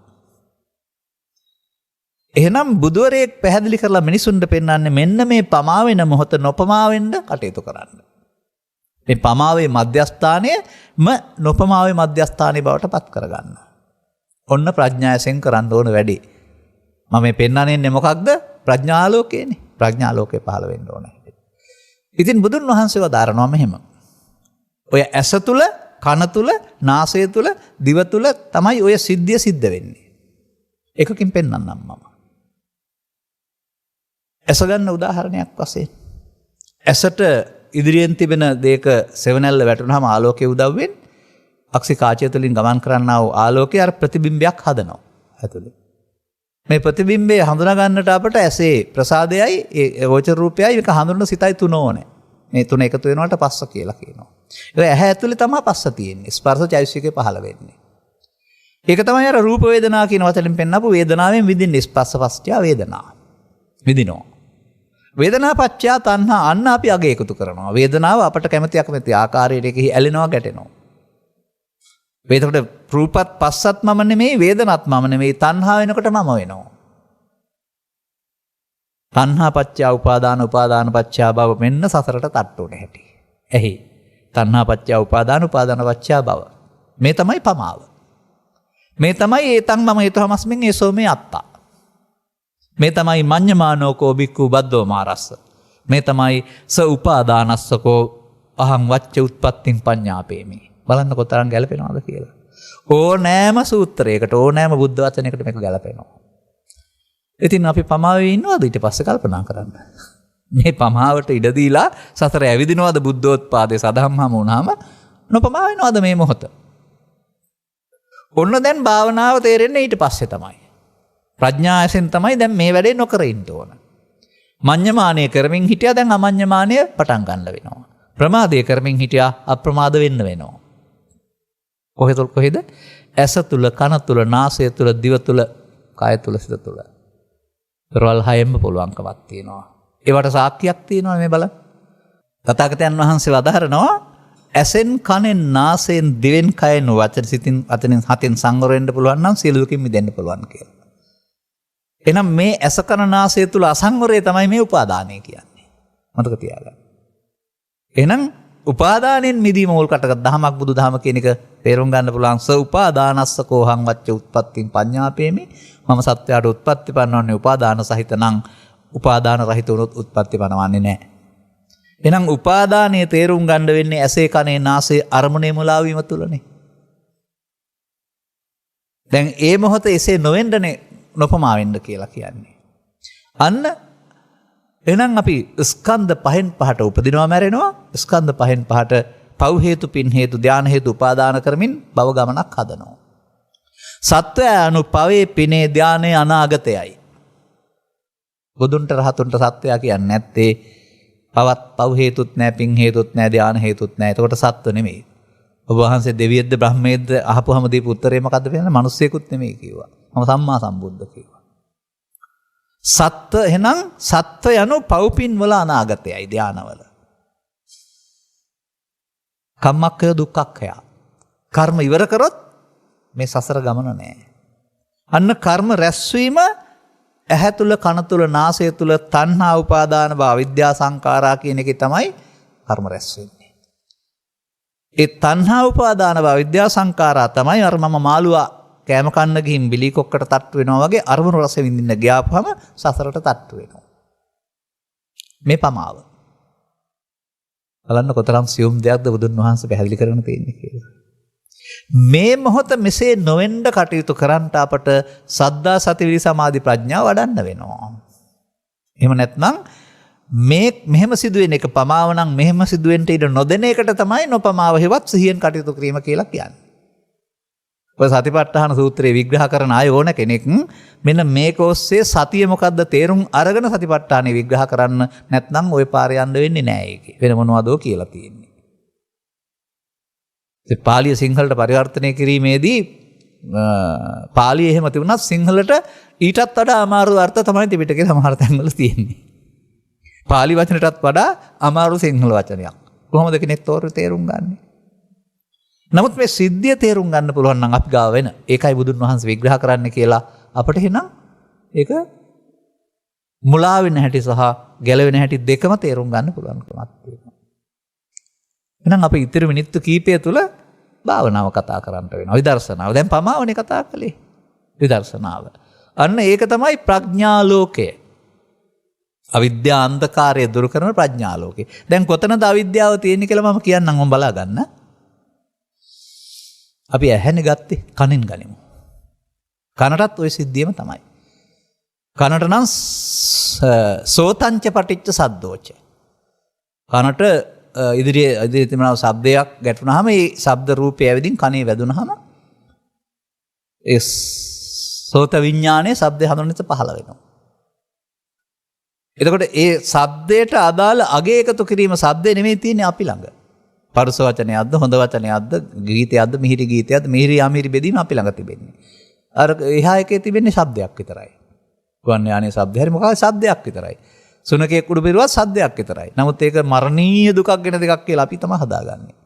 එහෙනම් බුදුවරයෙක් පැහැදිලි කරලා මිනිසුන්ට පෙන්වන්නේ මෙන්න මේ පමා වෙන මොහොත නොපමා වෙන්න කටයුතු කරන්න. මේ පමාවේ මධ්‍යස්ථානයම නොපමාවේ මධ්‍යස්ථානයේ බවට පත් කරගන්න. ඔන්න ප්‍රඥාවෙන් කරන්න ඕන වැඩේ. මම මේ පෙන්වන්නේ මොකක්ද? ප්‍රඥාලෝකයනේ. ප්‍රඥාලෝකේ පහළ වෙන්න ඕනේ. ඉතින් බුදුන් වහන්සේ වදාරනවා මෙහෙම. ඔය ඇස තුල, කන තුල, නාසය තුල, දිව තුල තමයි ඔය සිද්ධිය සිද්ධ වෙන්නේ. එකකින් පෙන්වන්නම් මම. ඇස ගන්න උදාහරණයක් වශයෙන්. ඇසට ඉදිරියෙන් තිබෙන දෙයක සෙවණැල්ල වැටුනහම ආලෝකයේ උදව්වෙන් අක්ෂි කාචය තුලින් ගමන් කරන්නා වූ ආලෝකයේ අර ප්‍රතිබිම්බයක් හදනවා ඇතුලේ. මේ ප්‍රතිබිම්බය හඳුනා ගන්නට අපට ඇසේ ප්‍රසාදයයි ඒ ගෝචර රූපයයි එක හඳුනන සිතයි තුන ඕනේ. මේ තුන එකතු වෙනවට පස්ස කියලා කියනවා. ඒක ඇහැ ඇතුලේ තමයි පස්ස තියෙන්නේ. ස්පර්ශ චෛතසිකේ පහළ වෙන්නේ. ඒක තමයි අර රූප වේදනා කියන වචනෙන් පෙන්නපු වේදනාවෙන් විඳින්නේ ස්පර්ශ පස්චය වේදනා. විඳිනවා. වේදනා පච්චය තණ්හා අන්න අපි අගය එකතු කරනවා. වේදනාව අපට කැමති අකමැති ආකාරයට එකෙහි ඇලෙනවා ගැටෙනවා. එතකොට රූපත් පස්සත් මම නෙමෙයි වේදනත් මම නෙමෙයි තණ්හා වෙනකොට මම වෙනවා. තණ්හා පච්චය උපාදාන උපාදාන පච්චය භව මෙන්න සසරට තට්ටුන හැටි. එහි තණ්හා පච්චය උපාදාන උපාදාන පච්චය භව. මේ තමයි පමාව. මේ තමයි ඒතං මම හේතුහමස්මින් ඒසෝ මේ අත්තා. මේ තමයි මඤ්ඤමානෝකෝ බික්ඛු බද්දෝ මාරස්ස. මේ තමයි ස උපාදානස්සකෝ අහං වච්ච උත්පත්තිං පඤ්ඤාපේමි. බලන්න කොතරම් ගැලපෙනවද කියලා. ඕනෑම සූත්‍රයකට ඕනෑම බුද්ධ වචනයකට මේක ගැලපෙනවා. ඉතින් අපි පමාවේ ඉන්නවද ඊට පස්සේ කල්පනා කරන්න. මේ පමාවට ඉඩ දීලා සසර ඇවිදිනවද බුද්ධෝත්පාදයේ සදහම් හමු වුණාම නොපමා වෙනවද මේ මොහොත? ඔන්න දැන් භාවනාව තේරෙන්නේ ඊට පස්සේ තමයි. ප්‍රඥා ඇසෙන් තමයි දැන් මේ වැඩේ නොකර ඉන්න ඕන. මඤ්ඤමානය කරමින් හිටියා දැන් අමඤ්ඤමානය පටන් ගන්න වෙනවා. ප්‍රමාදය කරමින් හිටියා අප්‍රමාද වෙන්න වෙනවා. කොහෙද? ඇස තුල, කන තුල, නාසය තුල, දිව තුල, කය තුල, සිත තුල. පෙරවල් හයෙම පුළුවන්කමක් තියෙනවා. ඒවට සාක්ෂියක් තියෙනවා මේ බලන්න. තථාගතයන් වහන්සේ වදාහරනවා ඇසෙන්, කනෙන්, නාසයෙන්, දිවෙන්, කයෙන්, වචන, සිතින්, අතනින්, හතෙන් සංවර වෙන්න පුළුවන් නම් සියලු දුකින් මිදෙන්න පුළුවන් කියලා. එහෙනම් මේ ඇස, කන, නාසය තුල අසංවරය තමයි මේ උපාදානය කියන්නේ. මතක තියාගන්න. එහෙනම් උපාදානෙන් මිදීම මුල් කටක දහමක් බුදු දහම කියන එක තේරුම් ගන්න පුළුවන්. ස උපාදානස්ස කෝහං වච්ච උත්පත්තිං පඤ්ඤාපේමි. මම සත්‍යයට උත්පත්ති පනවන්නේ උපාදාන සහිත නම් උපාදාන රහිත වුණොත් උත්පත්ති පනවන්නේ නැහැ. එහෙනම් උපාදානයේ තේරුම් ගන්න වෙන්නේ ඇසේ, කනේ, නාසයේ අරමුණේ මුලා වීම තුලනේ. දැන් ඒ මොහොතේ එසේ නොවෙන්නනේ නොපමා වෙන්න කියලා කියන්නේ. අන්න එහෙනම් අපි ස්කන්ධ පහෙන් පහට උපදිනවා මැරෙනවා. ස්කන්ධ පහෙන් පහට පව් හේතු, පින් හේතු, ධාන හේතු උපාදාන කරමින් භව ගමනක් හදනවා. සත්වය anu පවේ, පිනේ, ධානයේ අනාගතයයි. බුදුන්ට රහතුන්ට සත්වයා කියන්නේ නැත්තේ පව් හේතුත් නැහැ, පින් හේතුත් නැහැ, ධාන හේතුත් නැහැ. එතකොට සත්ව නෙමෙයි. ඔබ වහන්සේ දෙවියෙක්ද බ්‍රහ්මයෙක්ද අහපුවම දීපු උත්තරේ මොකද්ද කියන්නේ? මිනිස්සෙකුත් නෙමෙයි කිව්වා. මම සම්මා සම්බුද්ධ කිව්වා. සත්ව එහෙනම් සත්ව යනු පව්පින් වල අනාගතයයි ධානවල. කම්මක්ඛය දුක්ඛක්ඛය. කර්ම ඉවර කරොත් මේ සසර ගමන නෑ. අන්න කර්ම රැස්වීම ඇහැ තුල, කන තුල, නාසය තුල තණ්හා උපාදාන භව විද්‍යා සංඛාරා කියන එකේ තමයි කර්ම රැස් වෙන්නේ. ඒ තණ්හා උපාදාන භව විද්‍යා සංඛාරා තමයි අර මම මාළුවා කෑම කන්න ගිහින් බිලි කොක්කට තට්ටු වෙනවා වගේ අරමුණු රස විඳින්න ගියාපුවම සසරට තට්ටු වෙනවා. මේ පමාව. බලන්න කොතරම් සියුම් දෙයක්ද බුදුන් වහන්සේ පැහැදිලි කරගෙන තියෙන්නේ කියලා. මේ මොහොත මෙසේ නොවෙන්න කටයුතු කරන්නට අපට සද්ධා, සති, විරි, සමාධි, ප්‍රඥා වඩන්න වෙනවා. එහෙම නැත්නම් මේ මෙහෙම සිදුවෙන එක පමාව නම් මෙහෙම සිදුවෙන්න ඉඩ නොදෙන එකට තමයි නොපමාව හෙවත් සිහියෙන් කටයුතු කිරීම කියලා කියන්නේ. ඔය සතිපට්ඨාන සූත්‍රයේ විග්‍රහ කරන අය ඕන කෙනෙක් මෙන්න මේක ඔස්සේ සතිය මොකද්ද තේරුම් අරගෙන සතිපට්ඨානෙ විග්‍රහ කරන්න නැත්නම් ওই පාරේ යන්න වෙන්නේ නැහැ ඒකේ. වෙන මොනවදෝ කියලා තියෙන්නේ. ඒ පාලිය සිංහලට පරිවර්තනය කිරීමේදී පාලිය එහෙම තිබුණත් සිංහලට ඊටත් වඩා අමාරු අර්ථ තමයි ත්‍රිපිටකයේ සමහර තැන්වල තියෙන්නේ. පාලි වචනටත් වඩා අමාරු සිංහල වචනයක්. කොහොමද කෙනෙක් තේරුම් ගන්නේ? නමුත් මේ සිද්ධිය තේරුම් ගන්න පුළුවන් නම් අපි ගාව වෙන. ඒකයි බුදුන් වහන්සේ විග්‍රහ කරන්න කියලා අපිට එහෙනම් ඒක මුලා වෙන හැටි සහ ගැලවෙන හැටි දෙකම තේරුම් ගන්න පුළුවන්කමක් තියෙනවා. එහෙනම් අපි ඉතිරි මිනිත්තු කීපය තුල භාවනාව කතා කරන්න වෙනවා. විදර්ශනාව. දැන් පමාවනේ කතා කළේ. විදර්ශනාව. අන්න ඒක තමයි ප්‍රඥා ලෝකය. අවිද්‍යා අන්ධකාරය දුරු කරන ප්‍රඥා ලෝකය. දැන් කොතනද අවිද්‍යාව තියෙන්නේ කියලා මම කියන්නම් ඔබ බලා ගන්න. අපි ඇහැනේ ගත්තේ කනෙන් ගනිමු. කනටත් ওই සිද්ධියම තමයි. කනට නම් සෝතංච පටිච්ච සද්දෝච. කනට ඉදිරියේ තිබෙන ශබ්දයක් ගැටුනහම ඒ ශබ්ද රූපය ඇවිදින් කනේ වැදුනහම ඒ සෝත විඥානයේ ශබ්දය හඳුනනට පහළ වෙනවා. එතකොට ඒ ශබ්දයට අදාළ අගය එකතු කිරීම ශබ්දේ නෙමෙයි තියෙන්නේ අපි ළඟ. පරුස වචනයක්ද හොඳ වචනයක්ද ගීතයක්ද මිහිරි ගීතයක්ද මිහිරි අමිහිරි බෙදීම අපි ළඟ තිබෙන්නේ. අර එහා එකේ තිබෙන්නේ ශබ්දයක් විතරයි. ගුවන් යානයේ ශබ්දය හරි මොකක්ද ශබ්දයක් විතරයි. සුනකෙක් උඩු පිරුවත් ශබ්දයක් විතරයි. නමුත් ඒක මරණීය දුකක් ගෙන දෙකක් කියලා අපි තමයි හදාගන්නේ.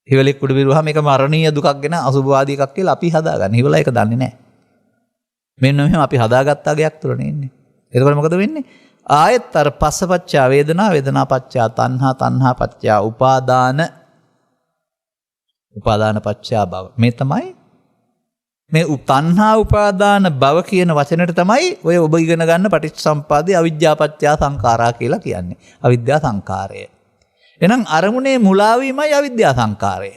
හිවලෙක් උඩු පිරුවාම මේක මරණීය දුකක් ගෙන අසුභවාදී එකක් කියලා අපි හදාගන්නේ. හිවලා ඒක දන්නේ නැහැ. මෙන්න මෙහෙම අපි හදාගත්තා ගයක් තුලනේ ඉන්නේ. එතකොට මොකද වෙන්නේ? ආයෙත් අර පස්සපච්චා වේදනා වේදනාපච්චා තණ්හා තණ්හාපච්චා උපාදාන උපාදානපච්චා භව. මේ තමයි මේ තණ්හා උපාදාන භව කියන වචනෙට තමයි ඔය ඔබ ඉගෙන ගන්න පටිච්චසමුප්පාදේ අවිජ්ජාපච්චා සංඛාරා කියලා කියන්නේ. අවිද්‍යා සංඛාරය. එහෙනම් අරමුණේ මුලා වීමයි අවිද්‍යා සංඛාරය.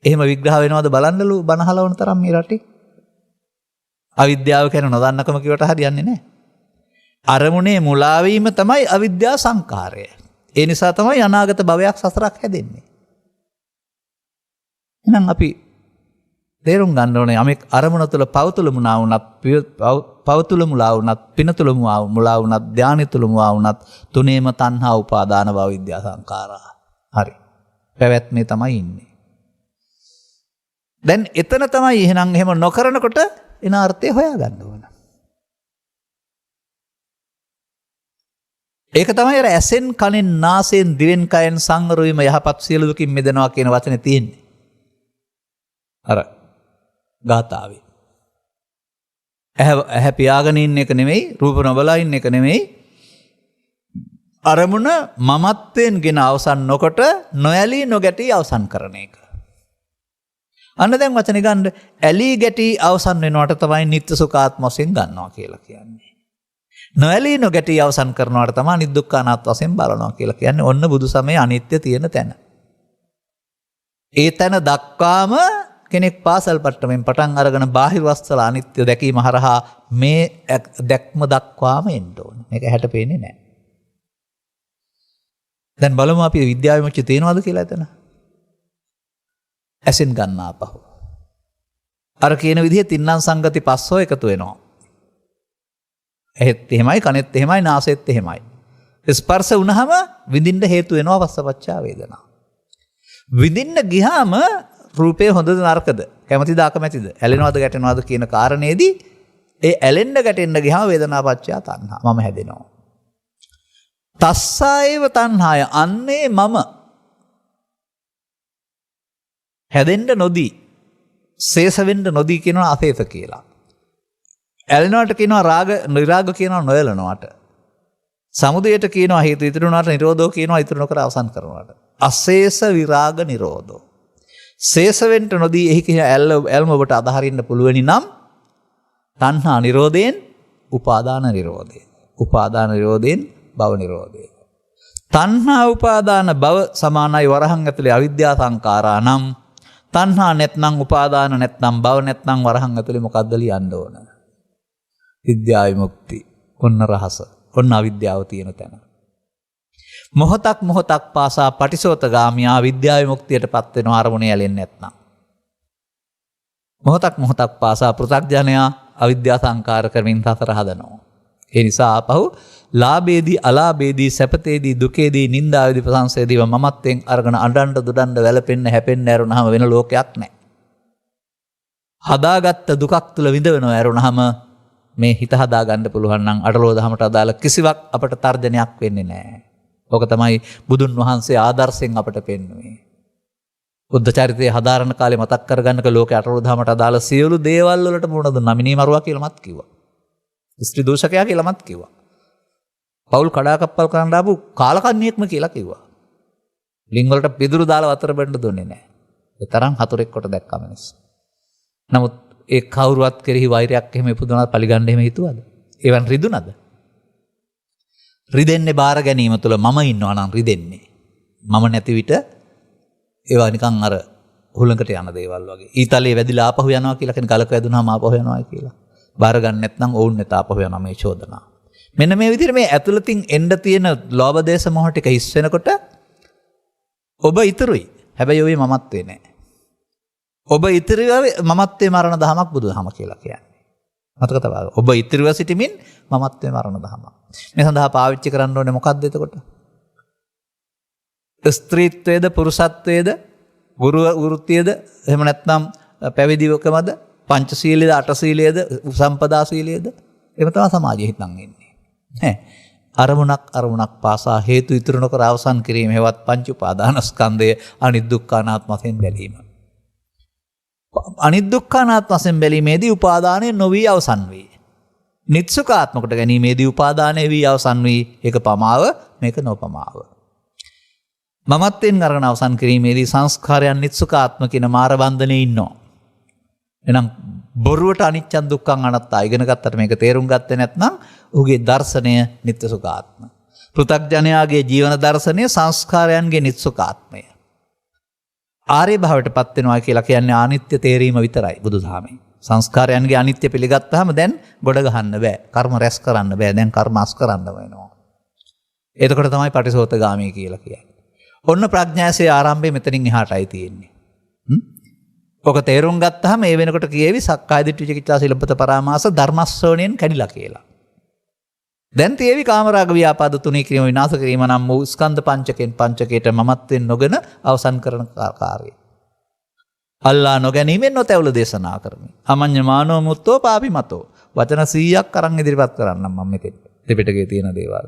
එහෙම විග්‍රහ වෙනවද බලන්නලු බනහලවන තරම් මේ රටේ. අවිද්‍යාව කියන නොදන්නකම කිව්වට හරියන්නේ නැහැ. අරමුණේ මුලා වීම තමයි අවිද්‍යා සංඛාරය. ඒ නිසා තමයි අනාගත භවයක් සසරක් හැදෙන්නේ. එහෙනම් අපි තේරුම් ගන්න ඕනේ යමෙක් අරමුණ තුළ පව තුළ මුලා වුණත් පව තුළ මුලා වුණත් පින තුළ මුලා වුණත් ධානය තුළ මුලා වුණත් තුනේම තණ්හා උපාදාන භව විද්‍යා සංඛාරා. හරි. පැවැත්මේ තමයි ඉන්නේ. දැන් එතන තමයි එහෙනම් එහෙම නොකරනකොට එන අර්ථය හොයාගන්න ඕන. ඒක තමයි අර ඇසෙන් කනෙන් නාසයෙන් දිවෙන් කයෙන් සංවර වීම යහපත් සියලු දුකින් මිදෙනවා කියන වචනේ තියෙන්නේ. අර ගාථාවේ. ඇහැ පියාගෙන ඉන්න එක නෙමෙයි, රූප නොබලා ඉන්න එක නෙමෙයි. අරමුණ මමත්වයෙන් ගෙන අවසන් නොකොට නොඇලී නොගැටී අවසන් කරන එක. අන්න දැන් වචනේ ගන්න ඇලී ගැටී අවසන් වෙනවට තමයි නිත්‍ය සුඛාත්ම වශයෙන් ගන්නවා කියලා කියන්නේ. නොඇලී නොගැටී අවසන් කරනවට තමයි නිදුක්ඛ අනාත්ම වශයෙන් බලනවා කියලා කියන්නේ. ඔන්න බුදු සමයේ අනිත්‍ය තියෙන තැන. ඒ තැන දක්වාම කෙනෙක් පාසල් පට්ටමෙන් පටන් අරගෙන බාහිර වස්තුවල අනිත්‍ය දැකීම හරහා මේ දැක්ම දක්වාම එන්න ඕන. මේක හැට පේන්නේ නැහැ. දැන් බලමු අපි විද්‍යාවේ මොකද තියෙනවද කියලා එතන. ඇසෙන් ගන්න ආපහු. අර කියන විදිහේ තින්නම් සංගති පස්සෝ එකතු වෙනවා. එහෙත් එහෙමයි කනෙත් එහෙමයි නාසෙත් එහෙමයි. ස්පර්ශ වුණාම විඳින්න හේතු වෙනවා පස්සපච්චා වේදනා. විඳින්න ගියාම රූපේ හොඳද නරකද කැමතිද අකමැතිද ඇලෙනවද ගැටෙනවද කියන කාරණේදී ඒ ඇලෙන්න ගැටෙන්න ගියාම වේදනාපච්චා තණ්හා මම හැදෙනවා. තස්සායව තණ්හාය අන්නේ මම හැදෙන්න නොදී ශේෂ වෙන්න නොදී කියනවා අශේෂ කියලා. ඇලෙනවට කියනවා රාග නිරාග කියනවා නොයලනවට. සමුදයට කියනවා හේතු ඉතුරු වුණාට නිරෝධෝ කියනවා ඉතුරු නොකර අවසන් කරනවට. අශේෂ විරාග නිරෝධෝ. ශේෂ වෙන්න නොදී එහි කියන ඇල්ම ඔබට අදහරින්න පුළුවනි නම් තණ්හා නිරෝධයෙන් උපාදාන නිරෝධය. උපාදාන නිරෝධයෙන් භව නිරෝධය. තණ්හා උපාදාන භව සමානයි වරහන් ඇතුලේ අවිද්‍යා සංඛාරා නම් තණ්හා නැත්නම් උපාදාන නැත්නම් භව නැත්නම් වරහන් ඇතුලේ මොකද්ද ලියන්න ඕන? විද්‍යා විමුක්ති. ඔන්න රහස. ඔන්න අවිද්‍යාව තියෙන තැන. මොහොතක් පාසා පටිසෝතගාමියා විද්‍යා විමුක්තියටපත් වෙන අරමුණේ ඇලෙන්නේ නැත්නම්. මොහොතක් පාසා පෘථග්ජනයා අවිද්‍යා සංකාර කරමින් සතර හදනවා. ඒ නිසා ආපහු ලාභේදී අලාභේදී සැපතේදී දුකේදී නිന്ദාවේදී ප්‍රශංසයේදී මමත්වෙන් අරගෙන අඬන්න දුඩන්න වැළපෙන්න හැපෙන්න ඇරුණාම වෙන ලෝකයක් නැහැ. හදාගත්ත දුකක් තුල විඳවනවා ඇරුණාම මේ හිත හදා ගන්න පුළුවන් නම් අටලෝ දහමට අදාළ කිසිවක් අපට තර්ජනයක් වෙන්නේ නැහැ. ඕක තමයි බුදුන් වහන්සේ ආදර්ශයෙන් අපට පෙන්වන්නේ. බුද්ධ චරිතයේ හදාරන කාලේ මතක් කරගන්නක ලෝකේ අටලෝ දහමට අදාළ සියලු දේවල් වලට මුණ දුන්නා. මිනිමරුවා කියලාමත් කිව්වා. ස්ත්‍රී දෝෂකයා කියලාමත් කිව්වා. පෞල් කඩාකප්පල් කරන්න ආපු කාලකන්ණියෙක්ම කියලා කිව්වා. ලිංග වලට පිදුරු දාලා වතර බෙන්න දුන්නේ නැහැ. ඒ තරම් හතුරෙක් කොට දැක්කා මිනිස්සු. නමුත් ඒ කවුරුවත් කෙරෙහි වෛරයක් එහෙම ඉපදුනත් පරිගන්න එහෙම හිතුවද? ඒවන් රිදුනද? රිදෙන්නේ බාර ගැනීම තුළ මම ඉන්නවා නම් රිදෙන්නේ. මම නැති විට ඒවා නිකන් අර හුලඟට යන දේවල් වගේ. ඊතලයේ වැදිලා ආපහු යනවා කියලා කියන ගලක වැදුනහම ආපහු යනවා කියලා. බාර ගන්න නැත්නම් ඕන් නැත ආපහු යනවා මේ චෝදනා. මෙන්න මේ විදිහට මේ ඇතුළතින් එන්න තියෙන ලෝභ දේශ මොහ ටික හිස් වෙනකොට ඔබ ඉතුරුයි. හැබැයි ඔය මමත්වේ නැහැ. ඔබ ඉතිරිව මමත්වේ මරණ දහමක් බුදුදහම කියලා කියන්නේ. මතක තබා ගන්න. ඔබ ඉතිරිව සිටමින් මමත්වේ මරණ දහමක්. මේ සඳහා පාවිච්චි කරන්න ඕනේ මොකක්ද එතකොට? ස්ත්‍රීත්වයේද පුරුෂත්වයේද ගුරු වෘත්තියද එහෙම නැත්නම් පැවිදිකමද පංචශීලයේද අටශීලයේද උපසම්පදා සීලයේද එහෙම තමයි සමාජයේ හිතන් ඉන්නේ. ඈ අරමුණක් පාසා හේතු ඉතුරු නොකර අවසන් කිරීම හේවත් පංච උපාදානස්කන්ධය අනිදුක්ඛානාත්ම වශයෙන් බැලීම. අනිදුක්ඛානාත්ම වශයෙන් බැලීමේදී උපාදානය නොවි අවසන් වේ. නිත්සුකාත්මකට ගැනීමේදී උපාදානය වී අවසන් වී ඒක පමාව මේක නොපමාව. මමත්වෙන් අරගෙන අවසන් කිරීමේදී සංස්කාරයන් නිත්සුකාත්ම කියන මාර බන්ධනේ ඉන්නවා. එහෙනම් බොරුවට අනිච්ච දුක්ඛං අනාත්තා ඉගෙන ගත්තට මේක තේරුම් ගත්තේ නැත්නම් ඔහුගේ දර්ශනය නිත්‍ය සුඛාත්ම. පෘථග්ජනයාගේ ජීවන දර්ශනය සංස්කාරයන්ගේ නිත්සුඛාත්මය. ආර්ය භාවයටපත් වෙනවා කියලා කියන්නේ අනිත්‍ය තේරීම විතරයි බුදුදහමේ. සංස්කාරයන්ගේ අනිත්‍ය පිළිගත්තාම දැන් ගොඩ ගහන්න බෑ. කර්ම රැස් කරන්න බෑ. දැන් කර්ම අස් කරන්න වෙනවා. එතකොට තමයි පටිසෝතගාමී කියලා කියන්නේ. ඔන්න ප්‍රඥාසේ ආරම්භය මෙතනින් එහාටයි තියෙන්නේ. ඔක තේරුම් ගත්තාම මේ වෙනකොට කියෙවි සක්කාය දිට්ඨි විචිකිච්ඡා සිලපත පරාමාස ධර්මස්සෝණයෙන් කැඩිලා කියලා. දැන් තියෙවි කාමරාග ව්‍යාපාද තුනී කිරීම විනාශ කිරීම නම් වූ ස්කන්ධ පංචකෙන් පංචකයට මමත්වෙන් නොගෙන අවසන් කරන කාර්යය. අල්ලා නොගැනීමෙන් නොතැවුල දේශනා කරමි. අමඤ්ඤමානෝ මුත්තෝ පාපිමතෝ. වචන 100ක් අරන් ඉදිරිපත් කරන්නම් මම මෙතෙන්. ත්‍රිපිටකයේ තියෙන දේවල්.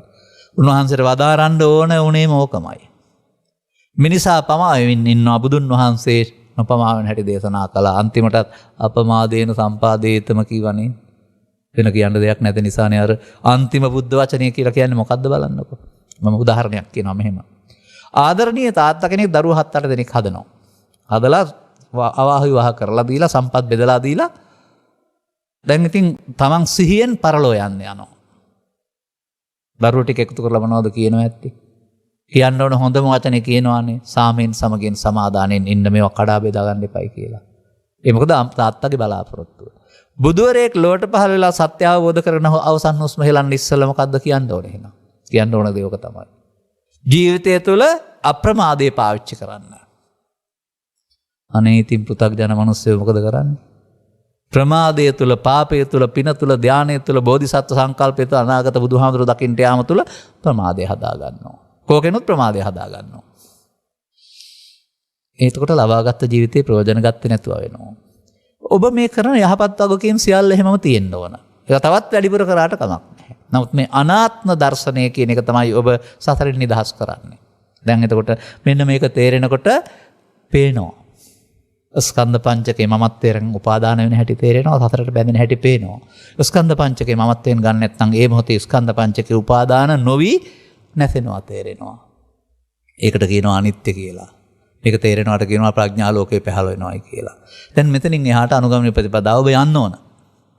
උන්වහන්සේට වදාරන්න ඕන උනේ මොකමයි. මිනිසා පමාවෙමින් ඉන්නවා බුදුන් වහන්සේ නොපමාවෙන් හැටි දේශනා කළා. අන්තිමටත් අපමාදේන සම්පාදේතම කියවනේ. වෙන කියන්න දෙයක් නැති නිසානේ අර අන්තිම බුද්ධ වචනය කියලා කියන්නේ මොකද්ද බලන්නකො. මම උදාහරණයක් කියනවා මෙහෙම. ආදරණීය තාත්තා කෙනෙක් දරුවෝ 7-8 දෙනෙක් හදනවා. හදලා අවාහ විවාහ කරලා දීලා සම්පත් බෙදලා දීලා දැන් ඉතින් තමන් සිහියෙන් පරලෝ යන්න යනවා. දරුවෝ ටික එකතු කරලා මොනවද කියනවා ඇත්තේ? කියන්න ඕන හොඳම වචනේ කියනවානේ සාමයෙන් සමගින් සමාදානෙන් ඉන්න මේවා කඩා බෙදා ගන්න එපයි කියලා. ඒ මොකද තාත්තගේ බලාපොරොත්තුව. බුදුවරයෙක් ලෝට පහළ වෙලා සත්‍ය අවබෝධ කරන අවසන් හුස්ම හෙලන්න ඉස්සෙල්ලා මොකද්ද කියන්න ඕනේ එහෙනම්? කියන්න ඕන දේ ඔක තමයි. ජීවිතය තුළ අප්‍රමාදේ පාවිච්චි කරන්න. අනේ ඉතින් පෘථග්ජන මිනිස්සු මොකද කරන්නේ? ප්‍රමාදය තුළ පාපය තුළ පින තුළ ධානය තුළ බෝධිසත්ව සංකල්පය තුළ අනාගත බුදුහාමුදුරුවෝ දකින්න යාම තුළ ප්‍රමාදය හදා ගන්නවා. කෝකෙනුත් ප්‍රමාදය හදා ගන්නවා. එතකොට ලබාගත් ජීවිතේ ප්‍රයෝජන ගත්තේ නැතුව වෙනවා. ඔබ මේ කරන යහපත් වගකීම් සියල්ල එහෙමම තියෙන්න ඕන. ඒක තවත් වැඩිපුර කරාට කමක් නැහැ. නමුත් මේ අනාත්ම දර්ශනය කියන එක තමයි ඔබ සසරින් නිදහස් කරන්නේ. දැන් එතකොට මෙන්න මේක තේරෙනකොට පේනවා. ස්කන්ධ පංචකේ මමත්වයෙන් උපාදාන වෙන හැටි තේරෙනවා. සතරට බැඳෙන හැටි පේනවා. ස්කන්ධ පංචකේ මමත්වයෙන් ගන්න නැත්නම් ඒ මොහොතේ ස්කන්ධ පංචකේ උපාදාන නොවි නැසෙනවා තේරෙනවා. ඒකට කියනවා අනිත්‍ය කියලා. මේක තේරෙනවට කියනවා ප්‍රඥා ලෝකේ පහළ වෙනවායි කියලා. දැන් මෙතනින් එහාට අනුගමන ප්‍රතිපදාව ඔබ යන්න ඕන.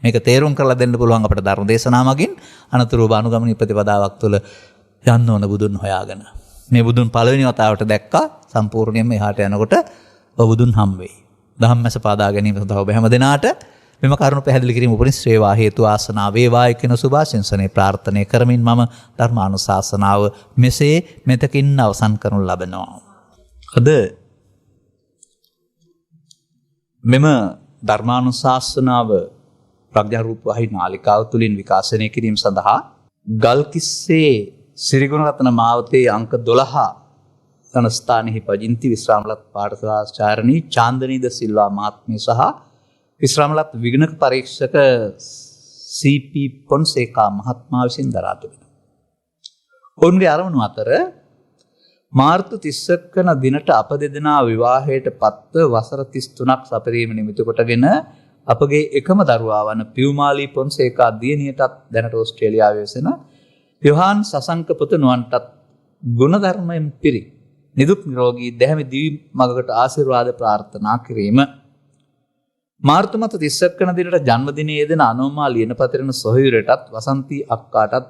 මේක තේරුම් කරලා දෙන්න පුළුවන් අපිට ධර්ම දේශනා මගින් අනතුරු ඔබ අනුගමන ප්‍රතිපදාවක් තුළ යන්න ඕන බුදුන් හොයාගෙන. මේ බුදුන් පළවෙනි වතාවට දැක්කා සම්පූර්ණයෙන්ම එහාට යනකොට ඔබ බුදුන් හම් වෙයි. ධම්මස පාදා ගැනීම සඳහා ඔබ හැම දිනාට මෙම කරුණු පැහැදිලි කිරීම උපනිස් වේවා හේතු ආසනාව වේවා කියන සුභාශිංසනේ ප්‍රාර්ථනා කරමින් මම ධර්මානුශාසනාව මෙසේ මෙතකින් අවසන් කරනු ලබනවා. අද මෙම ධර්මානුශාසනාව ප්‍රඥා රූප වහී නාලිකාව තුලින් විකාශනය කිරීම සඳහා ගල්කිස්සේ සිරිගුණරත්න මාවතේ අංක 12 යන ස්ථානයේ පදිංචි විශ්‍රාමලත් පාඨශාලාචාර්යනී චාන්දනී ද සිල්වා මහත්මිය සහ විශ්‍රාමලත් විගණක පරීක්ෂක සී.පී. පොන්සේකා මහත්මයා විසින් දරා තිබෙනවා. ඔවුන්ගේ අරමුණු අතර මාර්තු 31 වන දිනට අප දෙදෙනා විවාහයට පත්ව වසර 33ක් සපරීම නිමිති කොටගෙන අපගේ එකම දරුවා වන පියුමාලී පොන්සේකා දියණියටත් දැනට ඕස්ට්‍රේලියාවේ වෙසෙන යොහාන් සසංක පුතණුවන්ටත් ගුණධර්මයෙන් පිරි නිදුක් නිරෝගී දැහැමි දිවි මගකට ආශිර්වාද ප්‍රාර්ථනා කිරීම. මාර්තු මත 31 වන දිනට ජන්මදිනයේ යෙදෙන අනෝමා ලියනපතිරණ සොහොයුරටත් වසන්ති අක්කාටත්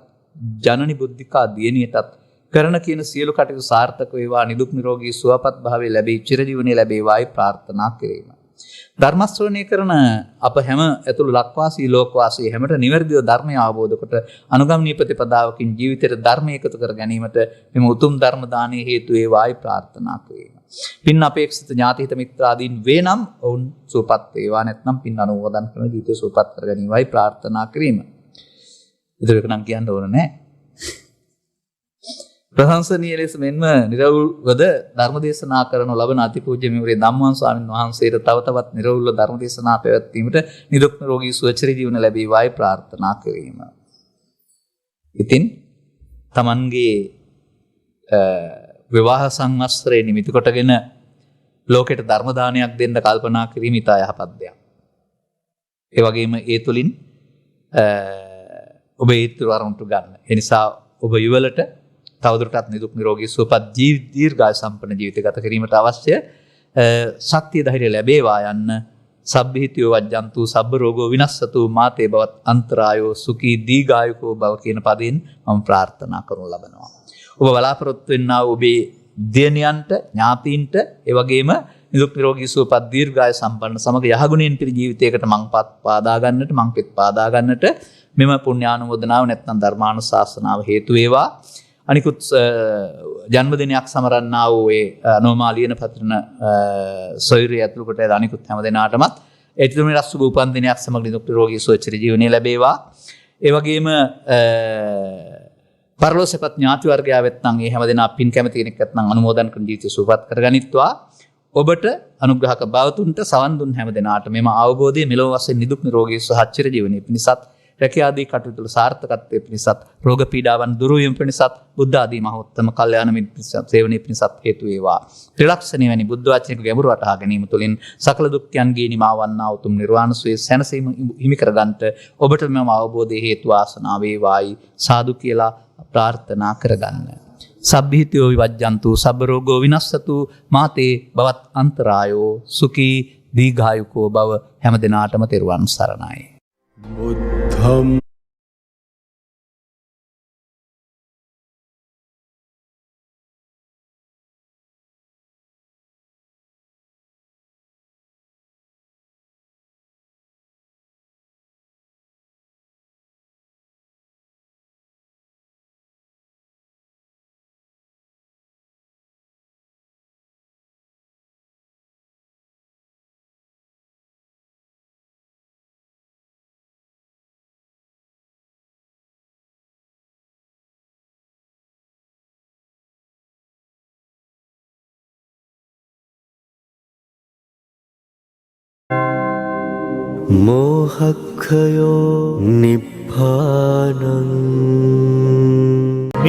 ජනනි බුද්ධිකා දියණියටත් කරන කියන සියලු කටයුතු සාර්ථක වේවා නිදුක් නිරෝගී සුවපත් භාවය ලැබී චිරජීවනයේ ලැබේවායි ප්‍රාර්ථනා කිරීම. ධර්ම ශ්‍රවණය කරන අප හැම ඇතුළු ලක්වාසී ලෝකවාසී හැමට නිවැරදිව ධර්මය අවබෝධ කොට අනුගමනීය ප්‍රතිපදාවකින් ජීවිතයට ධර්මය එකතු කර ගැනීමට මෙම උතුම් ධර්ම දානයේ හේතු වේවායි ප්‍රාර්ථනා කිරීම. පින් අපේක්ෂිත ඥාතිහිත මිත්‍රාදීන් වේ නම් ඔවුන් සුවපත් වේවා නැත්නම් පින් අනුමෝදන් කරන ජීවිතය සුවපත් කර ගැනීමයි ප්‍රාර්ථනා කිරීම. ඒක නම් කියන්න ඕන නෑ. ප්‍රශංසනීය ලෙස මෙන්ම නිරවුල්වද ධර්ම දේශනා කරනු ලබන අතිපූජ්‍ය මෙවරේ ධම්මවන් ස්වාමීන් වහන්සේට තව තවත් නිරවුල්ව ධර්ම දේශනා පැවැත්වීමට නිදුක් නිරෝගී සුවචිර ජීවන ලැබේවායි ප්‍රාර්ථනා කිරීම. ඉතින් තමන්ගේ විවාහ සංවත්සරය නිමිති කොටගෙන ලෝකෙට ධර්ම දානයක් දෙන්න කල්පනා කිරීම ඉතා යහපත් දෙයක්. ඒ වගේම ඒ තුලින් ඔබ ඊතුරු අරමුණට ගන්න. ඒ නිසා ඔබ යුවලට තවදුරටත් නිදුක් නිරෝගී සුවපත් දීර්ඝායු සම්පන්න ජීවිත ගත කිරීමට අවශ්‍ය ශක්තිය ධෛර්යය ලැබේවා යන්න සබ්බිහිතියෝ වජ්ජන්තු සබ්බ රෝගෝ විනස්සතු මාතේ බවත් අන්තරායෝ සුඛී දීඝායුකෝ බව කියන පදයෙන් මම ප්‍රාර්ථනා කරනු ලබනවා. ඔබ බලාපොරොත්තු වෙන්නා ඔබේ දියණියන්ට ඥාතීන්ට ඒ වගේම නිදුක් නිරෝගී සුවපත් දීර්ඝායු සම්පන්න සමග යහගුණයෙන් පිරි ජීවිතයකට මංපත් පාදා ගන්නට මංපෙත් පාදා ගන්නට මෙම පුණ්‍යානුමෝදනාව නැත්නම් ධර්මානුශාසනාව හේතු වේවා. අනිකුත් ජන්මදිනයක් සමරන්නා වූ ඒ අනෝමාලියන පතරන සොයුරිය ඇතුළු කොට අනිකුත් හැම දෙනාටමත් එතුමේ රසුබ උපන්දිනයක් සමග නිදුක් නිරෝගී සුවචිර ජීවනය ලැබේවා. ඒ වගේම පරලෝසපත් ඥාති වර්ගයා වෙත්නම් ඒ හැම දෙනා පින් කැමති කෙනෙක් නැත්නම් අනුමෝදන් කරන ජීවිත සුවපත් කරගනිත්වා. ඔබට අනුග්‍රහක භවතුන්ට සවන් දුන් හැම දෙනාට මෙම අවබෝධය මෙලොව වශයෙන් නිදුක් නිරෝගී සුවචිර ජීවනයේ පිණිසත් රැකියාදී කටයුතු වල සාර්ථකත්වයේ පිණිසත් රෝග පීඩාවන් දුරු වීම පිණිසත් බුද්ධ ආදී මහෝත්තම කල්යාණ මිත්‍ර සේවනයේ පිණිසත් හේතු වේවා. ත්‍රිලක්ෂණී වැනි බුද්ධ වචනික ගැඹුරු වටහා ගැනීම තුළින් සකල දුක්ඛයන්ගේ නිමාවන්නා උතුම් නිර්වාණ සුවය සැනසීම හිමි කරගන්නට ඔබට මෙම අවබෝධයේ හේතු වාසනා වේවායි සාදු කියලා ප්‍රාර්ථනා කරගන්න. සබ්බිහිතියෝ විවජ්ජන්තු සබ්බ රෝගෝ විනස්සතු මාතේ බවත් අන්තරායෝ සුඛී දීඝායුකෝ බව හැම දිනාටම තෙරුවන් සරණයි. බුද්ධම් මෝහක්ඛයෝ නිබ්බානං